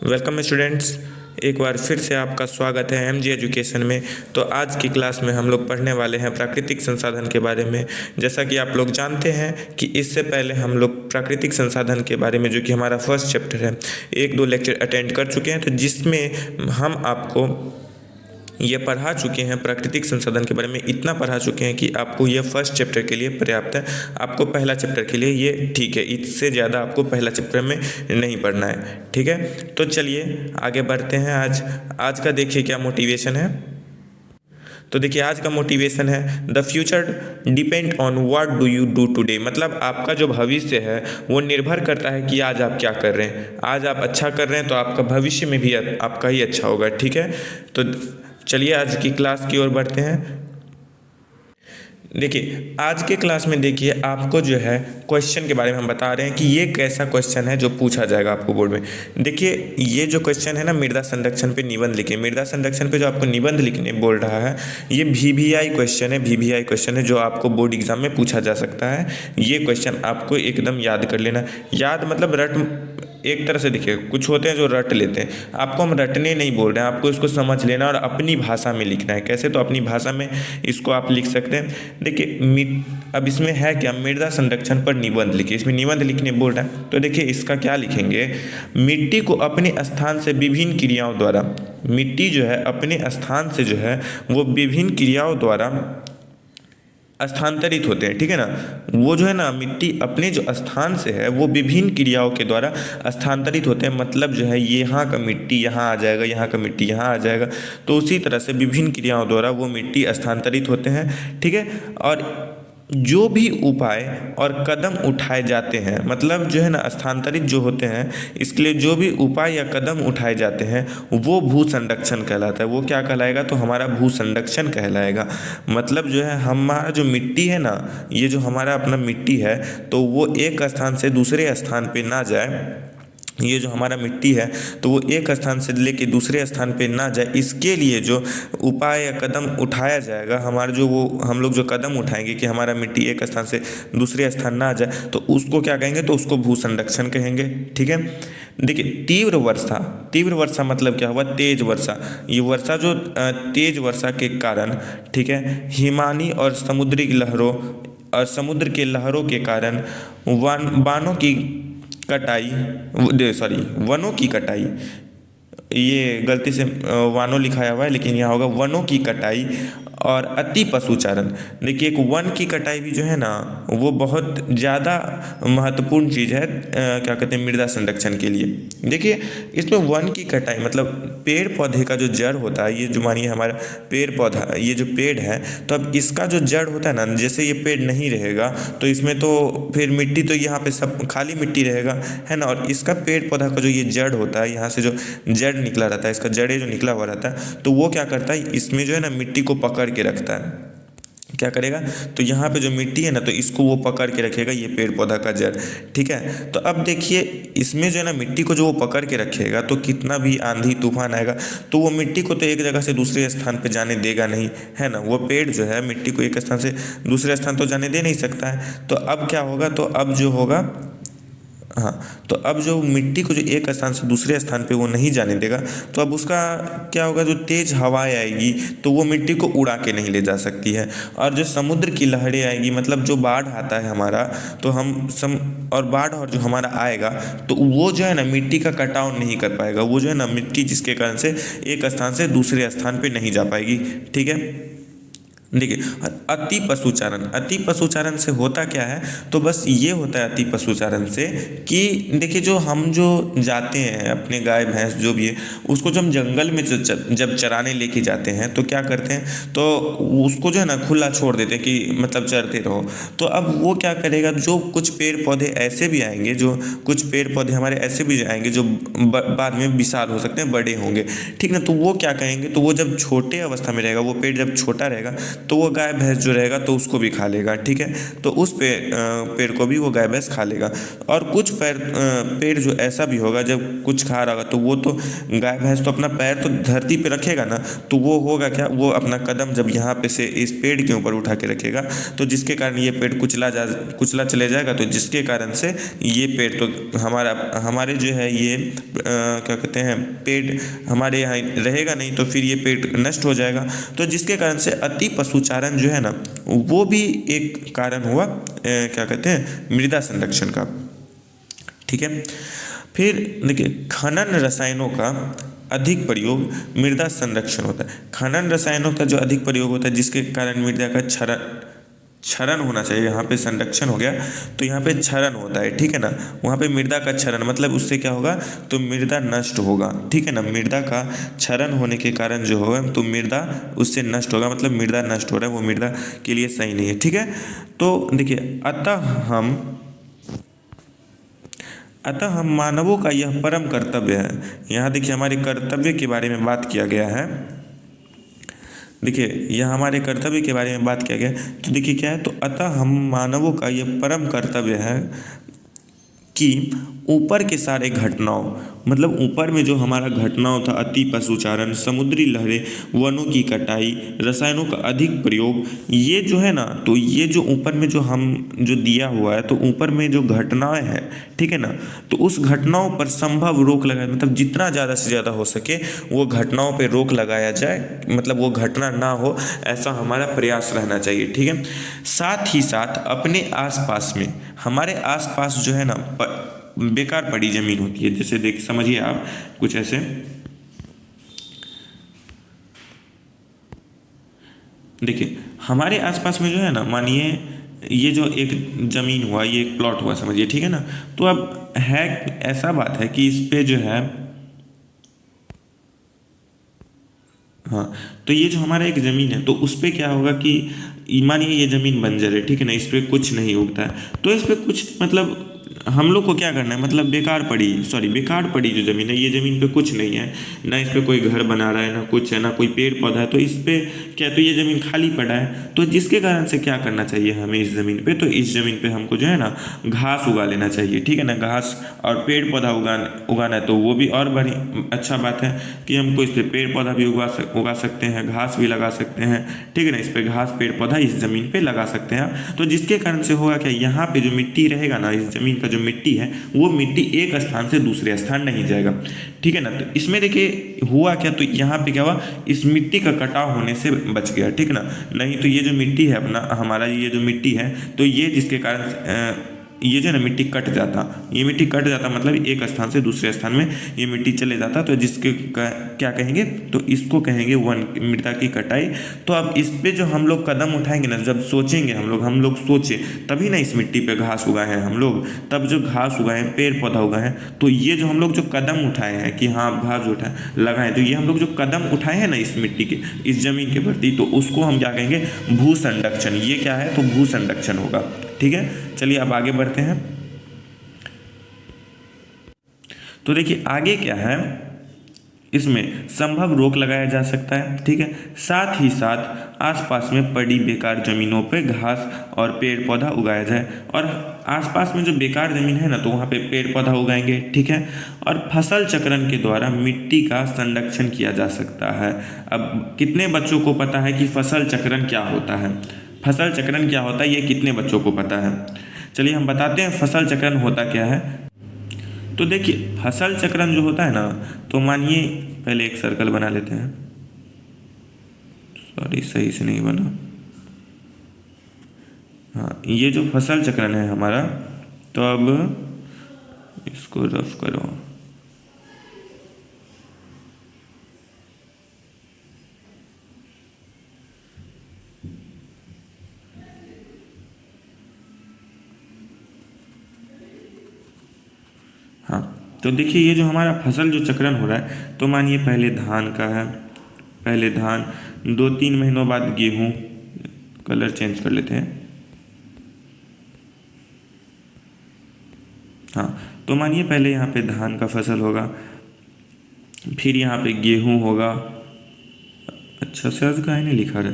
Welcome students, एक बार फिर से आपका स्वागत है एमजी एजुकेशन में। तो आज की क्लास में हम लोग पढ़ने वाले हैं प्राकृतिक संसाधन के बारे में। जैसा कि आप लोग जानते हैं कि इससे पहले हम लोग प्राकृतिक संसाधन के बारे में, जो कि हमारा फर्स्ट चैप्टर है, 1-2 लेक्चर अटेंड कर चुके हैं। तो जिसमें हम आपको ये पढ़ा चुके हैं प्राकृतिक संसाधन के बारे में, इतना पढ़ा चुके हैं कि आपको ये फर्स्ट चैप्टर के लिए पर्याप्त है। आपको पहला चैप्टर के लिए ये ठीक है, इससे ज़्यादा आपको पहला चैप्टर में नहीं पढ़ना है। ठीक है, तो चलिए आगे बढ़ते हैं। आज का देखिए क्या मोटिवेशन है। तो देखिए आज का मोटिवेशन है, the future depend on what do you do today. मतलब आपका जो भविष्य है वो निर्भर करता है कि आज आप क्या कर रहे हैं। आज आप अच्छा कर रहे हैं तो आपका भविष्य में भी आपका ही अच्छा होगा। ठीक है, तो चलिए आज की क्लास की ओर बढ़ते हैं। देखिए आज के क्लास में देखिए आपको जो है क्वेश्चन के बारे में हम बता रहे हैं कि ये कैसा क्वेश्चन है जो पूछा जाएगा आपको बोर्ड में। देखिए ये जो क्वेश्चन है ना, मृदा संरक्षण पे निबंध लिखिए। मृदा संरक्षण पे जो आपको निबंध लिखने बोल रहा है, ये वीवीआई क्वेश्चन है। वीवीआई क्वेश्चन है जो आपको बोर्ड एग्जाम में पूछा जा सकता है। ये क्वेश्चन आपको एकदम याद कर लेना। याद मतलब एक तरह से देखिए, कुछ होते हैं जो रट लेते हैं। आपको हम रटने नहीं बोल रहे हैं, आपको इसको समझ लेना और अपनी भाषा में लिखना है। कैसे? तो अपनी भाषा में इसको आप लिख सकते हैं। देखिए अब इसमें है क्या, मृदा संरक्षण पर निबंध लिखिए। इसमें निबंध लिखने बोल रहा है, तो देखिए इसका क्या लिखेंगे। मिट्टी को अपने स्थान से विभिन्न क्रियाओं द्वारा, मिट्टी जो है अपने स्थान से जो है वो विभिन्न क्रियाओं द्वारा स्थानांतरित होते हैं। ठीक है ना, वो जो है ना मिट्टी अपने जो स्थान से है वो विभिन्न क्रियाओं के द्वारा स्थानांतरित होते हैं। मतलब जो है यहाँ का मिट्टी यहाँ आ जाएगा, यहाँ का मिट्टी यहाँ आ जाएगा। तो उसी तरह से विभिन्न क्रियाओं द्वारा वो मिट्टी स्थानांतरित होते हैं। ठीक है, और जो भी उपाय और कदम उठाए जाते हैं, मतलब जो है ना स्थानांतरित जो होते हैं, इसके लिए जो भी उपाय या कदम उठाए जाते हैं वो भू संरक्षण कहलाता है। वो क्या कहलाएगा? तो हमारा भू संरक्षण कहलाएगा। मतलब जो है हमारा जो मिट्टी है ना, ये जो हमारा अपना मिट्टी है, तो वो एक स्थान से दूसरे स्थान पे ना जाए। ये जो हमारा मिट्टी है तो वो एक स्थान से लेके दूसरे स्थान पे ना जाए, इसके लिए जो उपाय या कदम उठाया जाएगा, हमारा जो वो हम लोग जो कदम उठाएंगे कि हमारा मिट्टी एक स्थान से दूसरे स्थान ना जाए, तो उसको क्या कहेंगे? तो उसको भू संरक्षण कहेंगे। ठीक है, देखिए तीव्र वर्षा मतलब क्या हुआ? तेज वर्षा। ये वर्षा जो तेज वर्षा के कारण, ठीक है, हिमानी और समुद्री लहरों और समुद्र के लहरों के कारण वनों की कटाई, ये गलती से वानों लिखाया हुआ है लेकिन यहाँ होगा वनों की कटाई और अति पशुचारण। देखिए एक वन की कटाई भी जो है ना वो बहुत ज़्यादा महत्वपूर्ण चीज़ है, क्या कहते हैं, मृदा संरक्षण के लिए। देखिए इसमें वन की कटाई मतलब पेड़ पौधे का जो जड़ होता है, ये जो मानिए हमारा पेड़ पौधा, ये जो पेड़ है, तो अब इसका जो जड़ होता है ना, जैसे ये पेड़ नहीं रहेगा तो इसमें तो फिर मिट्टी तो यहाँ पे सब खाली मिट्टी रहेगा, है ना। और इसका पेड़ पौधा का जो ये जड़ होता है, यहाँ से जो जड़ निकला रहता है, इसका जड़े जो निकला हुआ रहता है, तो वो क्या करता है, इसमें जो है ना मिट्टी को पकड़ के रखता है। क्या करेगा? तो यहाँ पे जो मिट्टी है ना, तो इसको वो पकड़ के रखेगा, ये पेड़ पौधा का जड़। ठीक है, तो अब देखिए इसमें जो है ना मिट्टी को जो वो पकड़ के रखेगा, तो कितना भी आंधी तूफान आएगा तो वो मिट्टी को तो एक जगह से दूसरे स्थान पे जाने देगा नहीं, है ना। वो पेड़ जो है मिट्टी को एक स्थान से दूसरे स्थान तो जाने दे नहीं सकता है। तो अब क्या होगा? तो अब जो होगा, हाँ, तो अब जो मिट्टी को जो एक स्थान से दूसरे स्थान पे वो नहीं जाने देगा, तो अब उसका क्या होगा? जो तेज हवाएं आएगी तो वो मिट्टी को उड़ा के नहीं ले जा सकती है। और जो समुद्र की लहरें आएगी, मतलब जो बाढ़ आता है हमारा, तो और बाढ़ और जो हमारा आएगा तो वो जो है ना मिट्टी का कटाव नहीं कर पाएगा। वो जो है ना मिट्टी जिसके कारण से एक स्थान से दूसरे स्थान पे नहीं जा पाएगी। ठीक है, देखिए अति पशुचारण से होता क्या है? तो बस ये होता है अति पशुचारण से कि देखिए जो हम जो जाते हैं अपने गाय भैंस जो भी है, उसको जब हम जंगल में जब चराने लेके जाते हैं तो क्या करते हैं, तो उसको जो है ना खुला छोड़ देते हैं कि मतलब चरते रहो। तो अब वो क्या करेगा? जो कुछ पेड़ पौधे ऐसे भी आएंगे, जो कुछ पेड़ पौधे हमारे ऐसे भी आएंगे जो बाद में विशाल हो सकते हैं, बड़े होंगे। ठीक ना, तो वो क्या कहेंगे? तो वो जब छोटे अवस्था में रहेगा, वो पेड़ जब छोटा रहेगा तो वो गाय भैंस जो रहेगा तो उसको भी खा लेगा, ठीक है। तो उस पेड़ को भी वो गाय भैंस खा लेगा। और कुछ पेड़ जो ऐसा भी होगा, जब कुछ खा रहा होगा तो वो तो गाय भैंस तो अपना पैर तो धरती पे रखेगा ना, तो वो होगा क्या, वो अपना कदम जब यहाँ पे से इस पेड़ के ऊपर उठा के रखेगा, तो जिसके कारण ये पेड़ कुचला चले जाएगा, तो जिसके कारण से ये पेड़ तो हमारे जो है ये क्या कहते हैं, पेड़ हमारे यहाँ रहेगा नहीं, तो फिर ये पेड़ नष्ट हो जाएगा। तो जिसके कारण से अति पशुचारण जो है ना, वो भी एक कारण हुआ क्या कहते हैं, मृदा संरक्षण का, ठीक है। फिर देखिए, खनन रसायनों का अधिक प्रयोग मृदा संरक्षण होता है। खनन रसायनों का जो अधिक प्रयोग होता है, जिसके कारण मृदा का क्षरण होना चाहिए, यहाँ पे संरक्षण हो गया तो यहाँ पे क्षरण होता है, ठीक है ना। वहाँ पे मृदा का क्षरण मतलब उससे क्या होगा, तो मृदा नष्ट होगा, ठीक है ना। मृदा का क्षरण होने के कारण जो होगा तो मृदा उससे नष्ट होगा, मतलब मृदा नष्ट हो रहा है, वो मृदा के लिए सही नहीं है, ठीक है। तो देखिए, अतः हम मानवों का यह परम कर्तव्य है। यहाँ देखिए हमारे कर्तव्य के बारे में बात किया गया है। देखिए, यह हमारे कर्तव्य के बारे में बात किया गया, तो देखिए क्या है, तो अतः हम मानवों का यह परम कर्तव्य है कि ऊपर के सारे घटनाओं, मतलब ऊपर में जो हमारा घटनाओं था, अति पशुचारण, समुद्री लहरें, वनों की कटाई, रसायनों का अधिक प्रयोग, ये जो है ना, तो ये जो ऊपर में जो दिया हुआ है, तो ऊपर में जो घटनाएं हैं, ठीक है ना, तो उस घटनाओं पर संभव रोक लगाए, मतलब जितना ज़्यादा से ज़्यादा हो सके वो घटनाओं पर रोक लगाया जाए, मतलब वो घटना ना हो, ऐसा हमारा प्रयास रहना चाहिए, ठीक है। साथ ही साथ अपने आसपास में, हमारे आसपास जो है ना बेकार पड़ी ज़मीन होती है, जैसे देख समझिए आप कुछ ऐसे, देखिए हमारे आसपास में जो है ना, मानिए ये जो एक ज़मीन हुआ, ये एक प्लॉट हुआ समझिए, ठीक है ना। तो अब है ऐसा बात है कि इस पे जो है, हाँ, तो ये जो हमारा एक ज़मीन है, तो उस पर क्या होगा कि मानिए ये ज़मीन बंजर है, ठीक है ना, इस पर कुछ नहीं उगता है, तो इस पर कुछ मतलब हम लोग को क्या करना है, मतलब बेकार पड़ी जो ज़मीन है, ये ज़मीन पे कुछ नहीं है ना, इस पर कोई घर बना रहा है ना कुछ है, ना कोई पेड़ पौधा है, तो इस पर क्या, तो ये ज़मीन खाली पड़ा है, तो जिसके कारण से क्या करना चाहिए हमें इस ज़मीन पे, तो इस ज़मीन पे हमको जो है ना घास उगा लेना चाहिए, ठीक है ना। घास और पेड़ पौधा उगाना है, तो वो भी और बड़ी अच्छा बात है कि हमको इस पर पेड़ पौधा भी उगा सकते हैं, घास भी लगा सकते हैं, ठीक है ना। इस पर घास पेड़ पौधा इस ज़मीन पे लगा सकते हैं, तो जिसके कारण से होगा क्या, यहाँ पे जो मिट्टी रहेगा ना, इस ज़मीन का जो मिट्टी है, वो मिट्टी एक स्थान से दूसरे स्थान नहीं जाएगा, ठीक है ना। तो इसमें देखिए हुआ क्या, तो यहाँ पे क्या हुआ, इस मिट्टी का कटाव होने से बच गया, ठीक ना। नहीं तो ये जो मिट्टी है अपना, हमारा ये जो मिट्टी है, तो ये जिसके कारण ये जो ना मिट्टी कट जाता, मतलब एक स्थान से दूसरे स्थान में ये मिट्टी चले जाता, तो जिसके क्या कहेंगे, तो इसको कहेंगे मृदा की कटाई। तो अब इस पे जो हम लोग कदम उठाएंगे ना, जब सोचेंगे हम लोग सोचे तभी ना इस मिट्टी पे घास उगाए हैं हम लोग, तब जो घास उगाए हैं, पेड़ पौधा उगाए हैं, तो ये जो हम लोग जो कदम उठाए हैं कि हाँ घास लगाए, तो ये हम लोग जो कदम उठाए हैं ना इस मिट्टी के, इस जमीन के प्रति, तो उसको हम क्या कहेंगे, भू संरक्षण। ये क्या है, तो भू संरक्षण होगा, ठीक है। चलिए अब आगे बढ़ते हैं। तो देखिए आगे क्या है, इसमें संभव रोक लगाया जा सकता है, ठीक है। साथ ही साथ आसपास में पड़ी बेकार जमीनों पे घास और पेड़ पौधा उगाया जाए, और आसपास में जो बेकार ज़मीन है ना, तो वहाँ पे पेड़ पौधा उगाएंगे, ठीक है। और फसल चक्रण के द्वारा मिट्टी का संरक्षण किया जा सकता है। अब कितने बच्चों को पता है कि फसल चक्रण क्या होता है, फसल चक्रण क्या होता है, ये कितने बच्चों को पता है। चलिए हम बताते हैं फसल चक्रण होता क्या है। तो देखिए फसल चक्रण जो होता है ना, तो मानिए पहले एक सर्कल बना लेते हैं, सॉरी सही से नहीं बना, हाँ, ये जो फसल चक्रण है हमारा, तो अब इसको रफ करो, हाँ। तो देखिए ये जो हमारा फसल जो चक्रण हो रहा है, तो मानिए पहले धान का है, पहले धान, 2-3 महीनों बाद गेहूँ, कलर चेंज कर लेते हैं, हाँ। तो मानिए पहले यहाँ पे धान का फसल होगा, फिर यहाँ पे गेहूँ होगा, अच्छा से आज काहे नहीं लिखा रहा,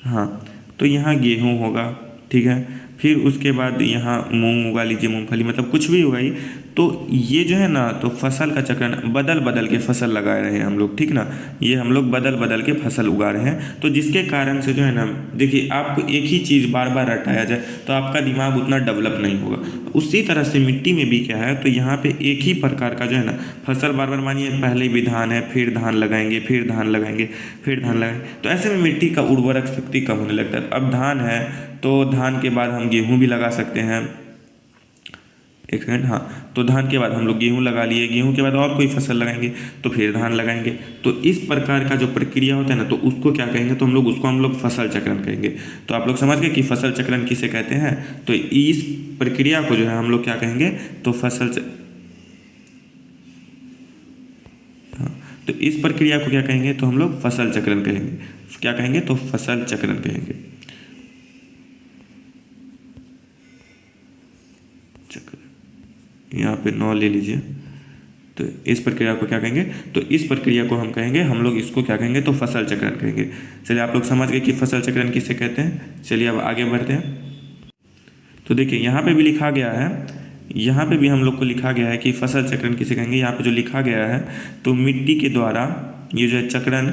हाँ, तो यहाँ गेहूँ होगा, ठीक है। फिर उसके बाद यहाँ मूंग उगा लीजिए, मूंगफली, मतलब कुछ भी उगाइए। तो ये जो है ना, तो फसल का चक्रण बदल बदल के फसल लगा रहे हैं हम लोग, ठीक ना। ये हम लोग बदल बदल के फसल उगा रहे हैं, तो जिसके कारण से जो है ना, देखिए आपको एक ही चीज़ बार बार रटाया जाए तो आपका दिमाग उतना डेवलप नहीं होगा। उसी तरह से मिट्टी में भी क्या है, तो यहाँ पे एक ही प्रकार का जो है ना फसल बार बार, मानिए पहले भी धान है, फिर धान लगाएंगे, फिर धान लगाएंगे, फिर धान लगाएंगे, तो ऐसे में मिट्टी का उर्वरक शक्ति कम होने लगता है। अब धान है तो धान के बाद हम गेहूँ भी लगा सकते हैं। एक सेकंड, हाँ, तो धान के बाद हम लोग गेहूँ लगा लिए, गेहूँ के बाद और कोई फसल लगाएंगे तो फिर धान लगाएंगे। तो इस प्रकार का जो प्रक्रिया होता है ना, तो उसको क्या कहेंगे, तो हम लोग फसल चक्रण कहेंगे। तो आप लोग समझ गए कि फसल चक्रण किसे कहते हैं। तो इस प्रक्रिया को जो है हम लोग क्या कहेंगे, तो हाँ, तो इस प्रक्रिया को क्या कहेंगे, तो हम लोग फसल चक्रण कहेंगे। क्या कहेंगे, तो फसल चक्रण कहेंगे। यहाँ पे 9 ले लीजिए। तो इस प्रक्रिया को क्या कहेंगे, तो इस प्रक्रिया को हम कहेंगे, हम लोग इसको क्या कहेंगे, तो फसल चक्रण कहेंगे। चलिए आप लोग समझ गए कि फसल चक्रण किसे कहते हैं। चलिए अब आगे बढ़ते हैं। तो देखिए यहाँ पे भी लिखा गया है, यहाँ पे भी हम लोग को लिखा गया है कि फसल चक्रण किसे कहेंगे। यहाँ पे जो लिखा गया है, तो मिट्टी के द्वारा ये जो है चक्रण,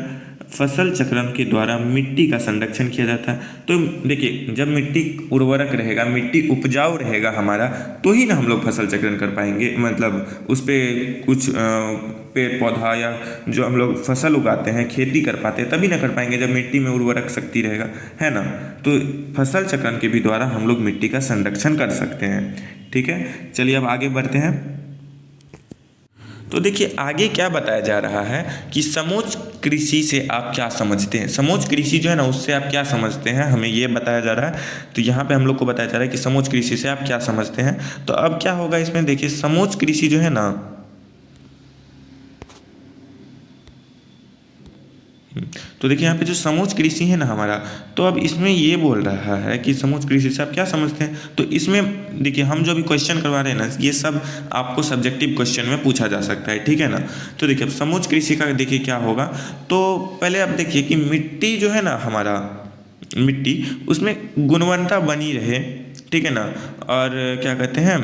फसल चक्रण के द्वारा मिट्टी का संरक्षण किया जाता है। तो देखिए जब मिट्टी उर्वरक रहेगा, मिट्टी उपजाऊ रहेगा हमारा, तो ही ना हम लोग फसल चक्रण कर पाएंगे, मतलब उस पर कुछ पेड़ पौधा या जो हम लोग फसल उगाते हैं, खेती कर पाते हैं, तभी ना कर पाएंगे जब मिट्टी में उर्वरक शक्ति रहेगा, है ना। तो फसल चक्रण के भी द्वारा हम लोग मिट्टी का संरक्षण कर सकते हैं, ठीक है। चलिए अब आगे बढ़ते हैं। तो देखिए आगे क्या बताया जा रहा है कि समोच्च कृषि से आप क्या समझते हैं। समोच्च कृषि जो है ना, उससे आप क्या समझते हैं, हमें ये बताया जा रहा है। तो यहाँ पे हम लोग को बताया जा रहा है कि समोच्च कृषि से आप क्या समझते हैं। तो अब क्या होगा इसमें, देखिए समोच्च कृषि जो है ना, तो देखिए यहाँ पे जो समोच्च कृषि है ना हमारा, तो अब इसमें ये बोल रहा है कि समोच्च कृषि से आप क्या समझते हैं। तो इसमें देखिए हम जो भी क्वेश्चन करवा रहे हैं ना, ये सब आपको सब्जेक्टिव क्वेश्चन में पूछा जा सकता है, ठीक है ना। तो देखिए अब समोच्च कृषि का देखिए क्या होगा। तो पहले आप देखिए कि मिट्टी जो है ना हमारा, मिट्टी उसमें गुणवत्ता बनी रहे, ठीक है ना। और क्या कहते हैं,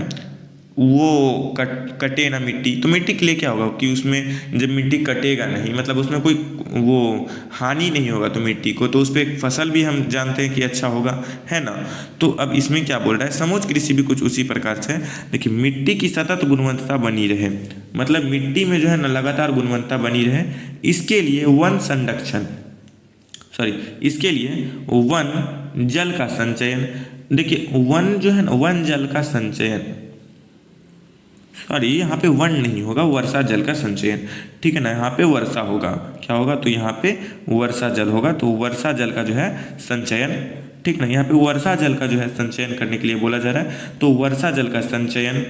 वो कटे ना मिट्टी। तो मिट्टी के लिए क्या होगा कि उसमें जब मिट्टी कटेगा नहीं, मतलब उसमें कोई वो हानि नहीं होगा तो मिट्टी को, तो उस पर फसल भी हम जानते हैं कि अच्छा होगा, है ना। तो अब इसमें क्या बोल रहा है, समोच्च कृषि भी कुछ उसी प्रकार से है। देखिए मिट्टी की सतत गुणवत्ता बनी रहे, मतलब मिट्टी में जो है ना लगातार गुणवत्ता बनी रहे, इसके लिए वन संरक्षण, इसके लिए वन जल का संचयन। देखिए वन जो है ना, वन जल का संचयन, यहाँ पे वन नहीं होगा, वर्षा जल का संचयन, ठीक है ना। यहाँ पे वर्षा होगा, क्या होगा, तो यहाँ पे वर्षा जल होगा। तो वर्षा जल का जो है संचयन, ठीक ना। यहाँ पे वर्षा जल का जो है संचयन करने के लिए बोला जा रहा है, तो वर्षा जल का संचयन।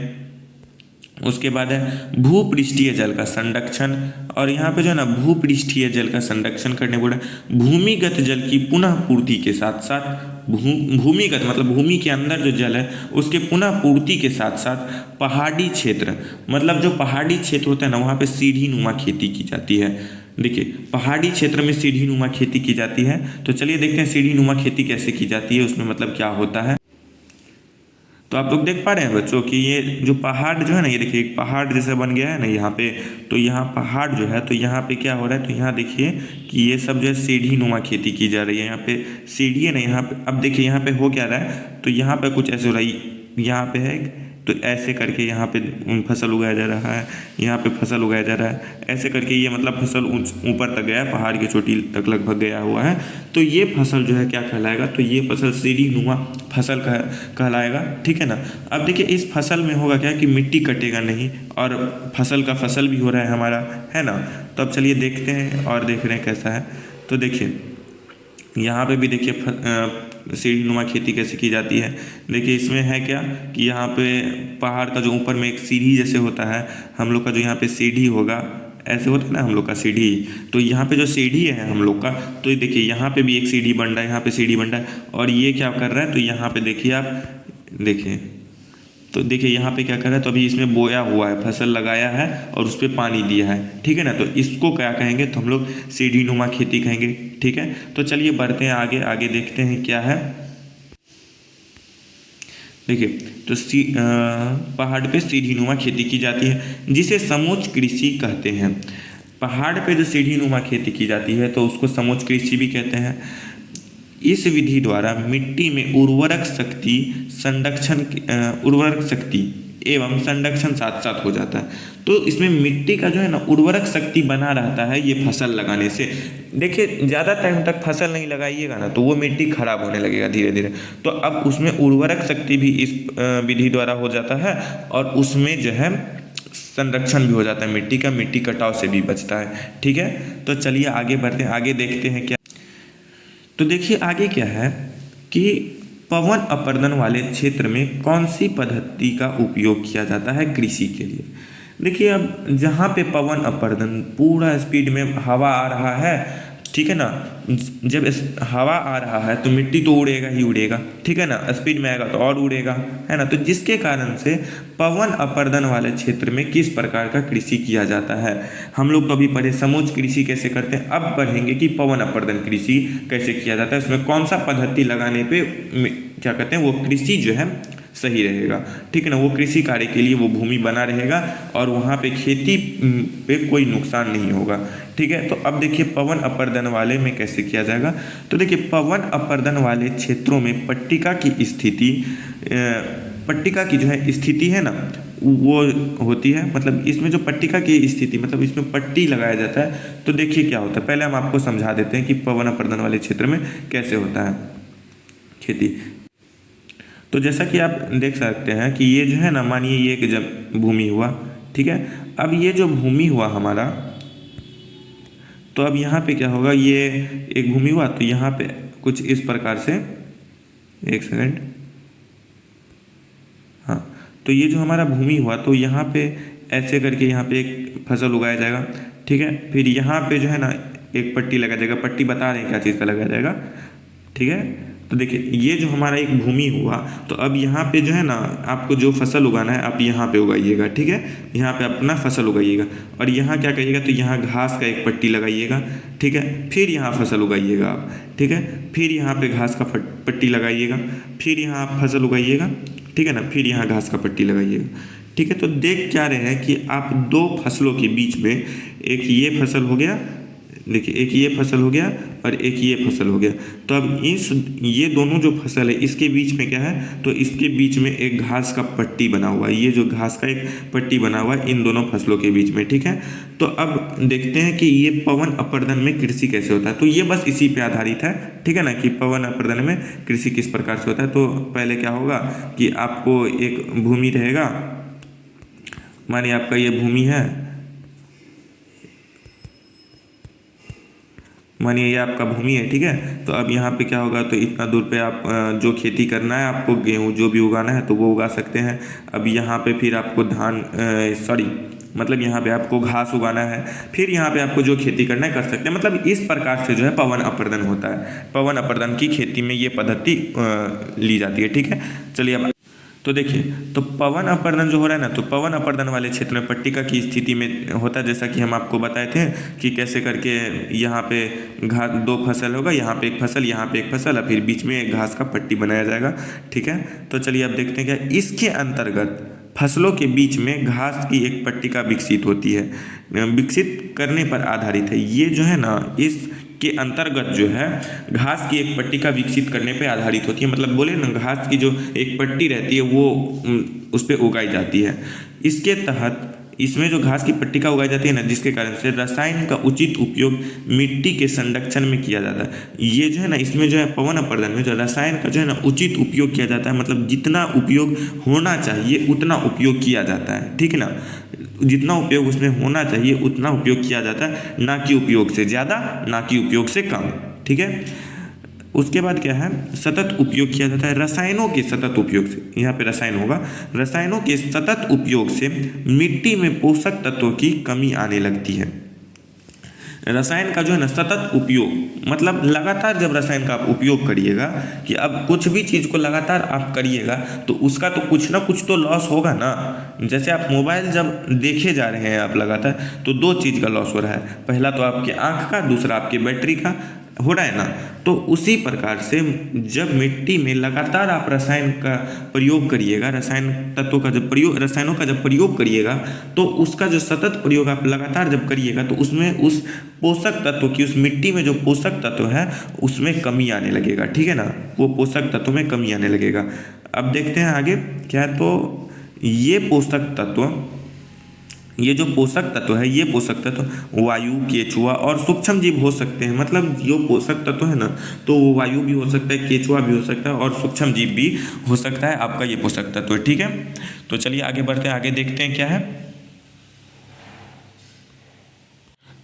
उसके बाद है भूपृष्ठीय जल का संरक्षण, और यहाँ पे जो है ना भूपृष्ठीय जल का संरक्षण करने बोला। भूमिगत जल की पुनः पूर्ति के साथ साथ, भूमिगत मतलब भूमि के अंदर जो जल है उसके पुनः पूर्ति के साथ साथ पहाड़ी क्षेत्र, मतलब जो पहाड़ी क्षेत्र होता है ना, वहाँ पे सीढ़ी नुमा खेती की जाती है। देखिए पहाड़ी क्षेत्र में सीढ़ी नुमा खेती की जाती है। तो चलिए देखते हैं सीढ़ी नुमा खेती कैसे की जाती है, उसमें मतलब क्या होता है। तो आप लोग देख पा रहे हैं बच्चों कि ये जो पहाड़ जो है ना, ये देखिए एक पहाड़ जैसा बन गया है ना यहाँ पे। तो यहाँ पहाड़ जो है, तो यहाँ पे क्या हो रहा है, तो यहाँ देखिए कि ये सब जो है सीढ़ी नुमा खेती की जा रही है। यहाँ पे सीढ़ी है ना, यहाँ पे अब देखिए यहाँ पे हो क्या रहा है, तो यहाँ पे कुछ ऐसे हो रहा है, यहाँ पे है, तो ऐसे करके यहाँ पे फसल उगाया जा रहा है, यहाँ पे फसल उगाया जा रहा है, ऐसे करके ये मतलब फसल ऊपर तक गया है, पहाड़ की चोटी तक लगभग गया हुआ है। तो ये फसल जो है क्या कहलाएगा, तो ये फसल सीढ़ी नुमा फसल कहलाएगा, ठीक है ना। अब देखिए इस फसल में होगा क्या कि मिट्टी कटेगा नहीं, और फसल का फसल भी हो रहा है हमारा, है ना। तो अब चलिए देखते हैं और देख रहे हैं कैसा है। तो देखिए यहाँ पे भी देखिए सीढ़ी नुमा खेती कैसे की जाती है। देखिए इसमें है क्या कि यहाँ पे पहाड़ का जो ऊपर में एक सीढ़ी जैसे होता है, हम लोग का जो यहाँ पे सीढ़ी होगा, ऐसे होता है ना हम लोग का सीढ़ी। तो यहाँ पे जो सीढ़ी है हम लोग का, तो देखिए यहाँ पे भी एक सीढ़ी बन रहा है, यहाँ पे सीढ़ी बन रहा है, और ये क्या कर रहा है, तो यहाँ पे देखिए आप देखिए, तो देखिए यहाँ पे क्या कर रहा है, तो अभी इसमें बोया हुआ है, फसल लगाया है और उस पर पानी दिया है, ठीक है ना। तो इसको क्या कहेंगे, तो हम लोग सीढ़ी नुमा खेती कहेंगे, ठीक है। तो चलिए बढ़ते हैं आगे, आगे देखते हैं क्या है। देखिए तो पहाड़ पे सीढ़ी नुमा खेती की जाती है जिसे समोच्च कृषि कहते हैं। पहाड़ पे जो सीढ़ी नुमा खेती की जाती है तो उसको समोच्च कृषि भी कहते हैं। इस विधि द्वारा मिट्टी में उर्वरक शक्ति एवं संरक्षण साथ साथ हो जाता है। तो इसमें मिट्टी का जो है ना उर्वरक शक्ति बना रहता है ये फसल लगाने से। देखिए ज़्यादा टाइम तक फसल नहीं लगाइएगा ना तो वो मिट्टी खराब होने लगेगा धीरे धीरे। तो अब उसमें उर्वरक शक्ति भी इस विधि द्वारा हो जाता है और उसमें जो है संरक्षण भी हो जाता है मिट्टी का, मिट्टी कटाव से भी बचता है, ठीक है। तो चलिए आगे बढ़ते हैं, आगे देखते हैं क्या। तो देखिए आगे क्या है कि पवन अपर्दन वाले क्षेत्र में कौन सी पद्धति का उपयोग किया जाता है कृषि के लिए। देखिए अब जहाँ पे पवन अपर्दन पूरा स्पीड में हवा आ रहा है, ठीक है ना, जब हवा आ रहा है तो मिट्टी तो उड़ेगा ही उड़ेगा, ठीक है ना, स्पीड में आएगा तो और उड़ेगा, है ना। तो जिसके कारण से पवन अपर्दन वाले क्षेत्र में किस प्रकार का कृषि किया जाता है। हम लोग तो अभी पढ़े समोच्च कृषि कैसे करते हैं, अब पढ़ेंगे कि पवन अपर्दन कृषि कैसे किया जाता है, उसमें कौन सा पद्धति लगाने पे क्या कहते हैं वो कृषि जो है सही रहेगा, ठीक है ना। वो कृषि कार्य के लिए वो भूमि बना रहेगा और वहाँ पे खेती पे कोई नुकसान नहीं होगा, ठीक है। तो अब देखिए पवन अपर्दन वाले में कैसे किया जाएगा। तो देखिए पवन अपर्दन वाले क्षेत्रों में पट्टिका की स्थिति, पट्टिका की जो है स्थिति है ना वो होती है, मतलब इसमें जो पट्टिका की स्थिति मतलब इसमें पट्टी लगाया जाता है। तो देखिए क्या होता है, पहले हम आपको समझा देते हैं कि पवन अपर्दन वाले क्षेत्र में कैसे होता है खेती। तो जैसा कि आप देख सकते हैं कि ये जो है ना, मानिए ये एक जब भूमि हुआ, ठीक है। अब ये जो भूमि हुआ हमारा, तो अब यहाँ पे क्या होगा, ये एक भूमि हुआ तो यहाँ पे कुछ इस प्रकार से, एक सेकंड, हाँ, तो ये जो हमारा भूमि हुआ तो यहाँ पे ऐसे करके यहाँ पे एक फसल उगाया जाएगा, ठीक है। फिर यहाँ पे जो है ना एक पट्टी लगाया जाएगा, पट्टी बता रहे हैं क्या चीज़ का लगाया जाएगा, ठीक है। तो देखिए ये जो हमारा एक भूमि हुआ तो अब यहाँ पे जो है ना आपको जो फसल उगाना है आप यहाँ पे उगाइएगा, ठीक है। यहाँ पे अपना फसल उगाइएगा और यहाँ क्या करिएगा, तो यहाँ घास का एक पट्टी लगाइएगा, ठीक है। फिर यहाँ फसल उगाइएगा आप, ठीक है। फिर यहाँ पे घास का पट्टी लगाइएगा, फिर यहाँ फसल उगाइएगा, ठीक है ना। फिर यहाँ घास का पट्टी लगाइएगा, ठीक है। तो देख क्या रहे हैं कि आप दो फसलों के बीच में एक ये फसल हो गया, देखिए एक ये फसल हो गया और एक ये फसल हो गया। तो अब ये दोनों जो फसल है इसके बीच में क्या है, तो इसके बीच में एक घास का पट्टी बना हुआ है, ये जो घास का एक पट्टी बना हुआ है इन दोनों फसलों के बीच में, ठीक है। तो अब देखते हैं कि ये पवन अपर्दन में कृषि कैसे होता है। तो ये बस इसी पे आधारित है, ठीक है ना, कि पवन अपर्दन में कृषि किस प्रकार से होता है। तो पहले क्या होगा कि आपको एक भूमि रहेगा, मानिए आपका ये भूमि है, मानिए ये आपका भूमि है, ठीक है। तो अब यहाँ पे क्या होगा, तो इतना दूर पे आप जो खेती करना है आपको, गेहूँ जो भी उगाना है तो वो उगा सकते हैं। अब यहाँ पे फिर आपको मतलब यहाँ पे आपको घास उगाना है, फिर यहाँ पे आपको जो खेती करना है कर सकते हैं। मतलब इस प्रकार से जो है पवन अपर्दन होता है। पवन अपर्दन की खेती में ये पद्धति ली जाती है, ठीक है। चलिए अब तो देखिए, तो पवन अपर्दन जो हो रहा है ना, तो पवन अपर्दन वाले क्षेत्र में पट्टिका की स्थिति में होता है, जैसा कि हम आपको बताए थे कि कैसे करके यहाँ पे दो फसल होगा, यहाँ पे एक फसल, यहाँ पे एक फसल, और फिर बीच में एक घास का पट्टी बनाया जाएगा, ठीक है। तो चलिए अब देखते हैं क्या इसके अंतर्गत फसलों के बीच में घास की एक पट्टिका विकसित होती है, विकसित करने पर आधारित है। ये जो है ना इसके अंतर्गत जो है घास की एक पट्टिका विकसित करने पे आधारित होती है। मतलब बोले ना घास की जो एक पट्टी रहती है वो उस पर उगाई जाती है। इसके तहत इसमें जो घास की पट्टिका उगाई जाती है ना, जिसके कारण से रसायन का उचित उपयोग मिट्टी के संरक्षण में किया जाता है। ये जो है ना इसमें जो है पवन अपर्दन में जो रसायन का जो है ना उचित उपयोग किया जाता है, मतलब जितना उपयोग होना चाहिए उतना उपयोग किया जाता है, ठीक है ना। जितना उपयोग उसमें होना चाहिए उतना उपयोग किया जाता है, ना कि उपयोग से ज़्यादा, ना कि उपयोग से कम, ठीक है। उसके बाद क्या है, सतत उपयोग किया जाता है रसायनों के सतत उपयोग से। यहाँ पे रसायन होगा, रसायनों के सतत उपयोग से मिट्टी में पोषक तत्वों की कमी आने लगती है। रसायन का जो है ना सतत उपयोग, मतलब लगातार जब रसायन का आप उपयोग करिएगा, कि अब कुछ भी चीज़ को लगातार आप करिएगा तो उसका तो कुछ ना कुछ तो लॉस होगा ना। जैसे आप मोबाइल जब देखे जा रहे हैं आप लगातार, तो दो चीज़ का लॉस हो रहा है, पहला तो आपके आँख का, दूसरा आपके बैटरी का हो रहा है ना। तो उसी प्रकार से जब मिट्टी में लगातार आप रसायन का प्रयोग करिएगा, रसायन तत्वों का जब प्रयोग, रसायनों का जब प्रयोग करिएगा, तो उसका जो सतत प्रयोग आप लगातार जब करिएगा तो उसमें उस पोषक तत्व की, उस मिट्टी में जो पोषक तत्व है उसमें कमी आने लगेगा, ठीक है ना, वो पोषक तत्व में कमी आने लगेगा। अब देखते हैं आगे क्या है। तो ये पोषक तत्व, ये जो पोषक तत्व है, ये पोषक तत्व वायु, केचुआ और सूक्ष्म जीव हो सकते हैं। मतलब जो पोषक तत्व है ना, तो वो वायु भी हो सकता है, केचुआ भी हो सकता है और सूक्ष्म जीव भी हो सकता है आपका ये पोषक तत्व, ठीक है। तो चलिए आगे बढ़ते हैं, आगे देखते हैं क्या है।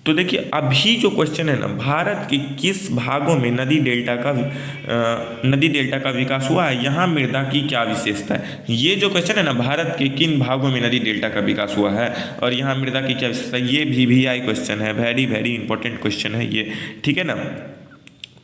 तो देखिए अभी जो क्वेश्चन है ना, भारत के किस भागों में नदी डेल्टा का विकास हुआ है, यहाँ मृदा की क्या विशेषता है। ये जो क्वेश्चन है ना, भारत के किन भागों में नदी डेल्टा का विकास हुआ है और यहाँ मृदा की क्या विशेषता है, ये VVI क्वेश्चन है, वेरी वेरी इंपॉर्टेंट क्वेश्चन है ये, ठीक है ना।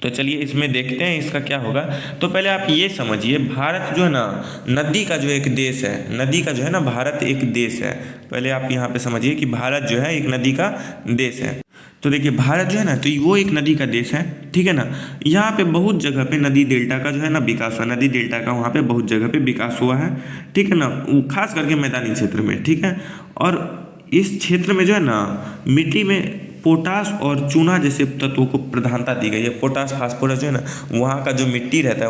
तो चलिए इसमें देखते हैं इसका क्या होगा। तो पहले आप ये समझिए, भारत जो है ना नदी का जो एक देश है, नदी का जो है ना भारत एक देश है। पहले आप यहाँ पे समझिए कि भारत जो है एक नदी का देश है। तो देखिए भारत जो है ना, तो वो एक नदी का देश है, ठीक है ना। यहाँ पे बहुत जगह पे नदी डेल्टा का जो है ना विकास हुआ, नदी डेल्टा का वहाँ पे बहुत जगह पे विकास हुआ है, ठीक है ना, खास करके मैदानी क्षेत्र में, ठीक है। और इस क्षेत्र में जो है ना मिट्टी में पोटास और चूना जैसे तत्वों को प्रधानता दी गई है। पोटास फास्फोरस जो है ना, वहाँ का जो मिट्टी रहता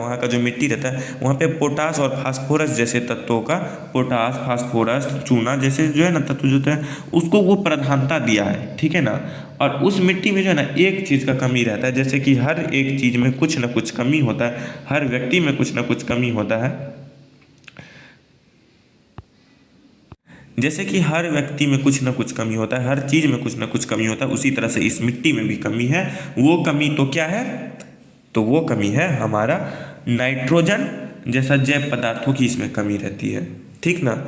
है, वहाँ पे पोटास और फास्फोरस जैसे तत्वों का, पोटास, फास्फोरस, चूना जैसे जो है ना तत्व जो है उसको वो प्रधानता दिया है, ठीक है ना। और उस मिट्टी में जो है ना एक चीज़ का कमी रहता है, जैसे कि हर एक चीज़ में कुछ ना कुछ कमी होता है, हर व्यक्ति में कुछ ना कुछ कमी होता है, जैसे कि हर व्यक्ति में कुछ ना कुछ कमी होता है, हर चीज़ में कुछ ना कुछ कमी होता है, उसी तरह से इस मिट्टी में भी कमी है। वो कमी तो क्या है, तो वो कमी है हमारा नाइट्रोजन जैसा जैव पदार्थों की इसमें कमी रहती है, ठीक ना।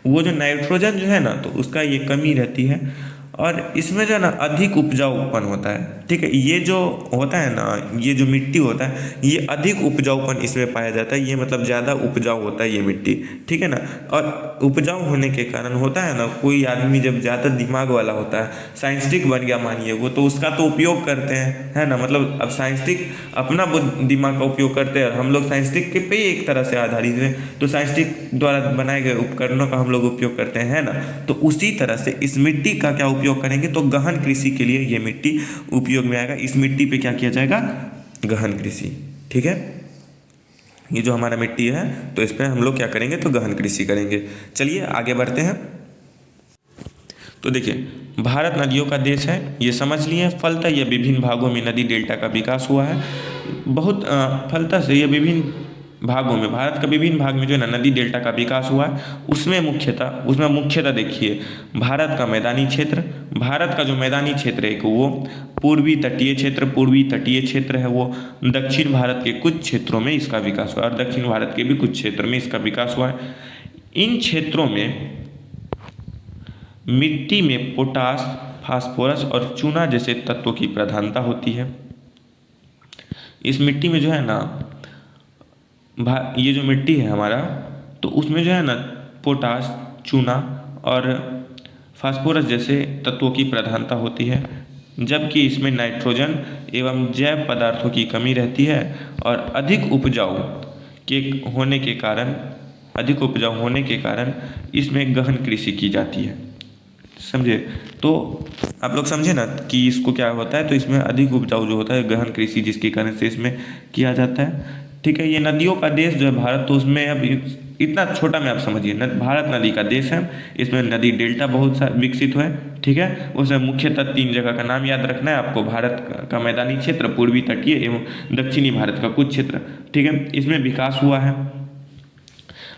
वो जो नाइट्रोजन जो है ना, तो उसका ये कमी रहती है और इसमें जो है ना अधिक उपजाऊपन होता है, ठीक है। ये जो होता है ना, ये जो मिट्टी होता है, ये अधिक उपजाऊपन इसमें पाया जाता है, ये मतलब ज़्यादा उपजाऊ होता है ये मिट्टी, ठीक है ना। और उपजाऊ होने के कारण होता है ना, कोई आदमी जब ज़्यादा दिमाग वाला होता है, साइंटिस्टिक बन गया मानिए वो, तो उसका तो उपयोग करते हैं, है ना। मतलब अब साइंटिस्टिक अपना दिमाग का उपयोग करते हैं, हम लोग साइंटिस्टिक के पे एक तरह से आधारित हैं, तो साइंटिस्टिक द्वारा बनाए गए उपकरणों का हम लोग उपयोग करते हैं, है ना। तो उसी तरह से इस मिट्टी का क्या उपयोग करेंगे, तो गहन कृषि के लिए ये मिट्टी उपयोग में आएगा। इस मिट्टी पे क्या किया जाएगा, गहन कृषि, ठीक है। ये जो हमारा मिट्टी है, तो इस पर हम लोग क्या करेंगे, तो गहन कृषि करेंगे। चलिए आगे बढ़ते हैं। तो देखिए भारत नदियों का देश है, ये समझ लिए। फलतः ये विभिन्न भागों में नदी डेल्टा का विकास हुआ है। बहुत फलतः से ये विभिन्न भागों में, भारत का विभिन्न भाग में जो है ना नदी डेल्टा का विकास हुआ है। उसमें मुख्यतः देखिए भारत का मैदानी क्षेत्र, भारत का जो मैदानी क्षेत्र है वो पूर्वी तटीय क्षेत्र है, वो दक्षिण भारत के कुछ क्षेत्रों में इसका विकास हुआ और दक्षिण भारत के भी कुछ क्षेत्र में इसका विकास हुआ है। इन क्षेत्रों में मिट्टी में पोटास, फास्फोरस और चूना जैसे तत्वों की प्रधानता होती है। इस मिट्टी में जो है ना, ये जो मिट्टी है हमारा, तो उसमें जो है ना पोटास, चूना और फास्फोरस जैसे तत्वों की प्रधानता होती है, जबकि इसमें नाइट्रोजन एवं जैव पदार्थों की कमी रहती है और अधिक उपजाऊ होने के कारण इसमें गहन कृषि की जाती है। समझे, तो आप लोग समझे ना कि इसको क्या होता है, तो इसमें अधिक उपजाऊ जो होता है गहन कृषि जिसके कारण से इसमें किया जाता है, ठीक है। ये नदियों का देश जो है भारत, तो उसमें अब इतना छोटा में आप समझिए, भारत नदी का देश है, इसमें नदी डेल्टा बहुत सा विकसित हुआ है, ठीक है। उसमें मुख्यतः 3 जगह का नाम याद रखना है आपको, भारत का मैदानी क्षेत्र, पूर्वी तटीय एवं दक्षिणी भारत का कुछ क्षेत्र, ठीक है। इसमें विकास हुआ है,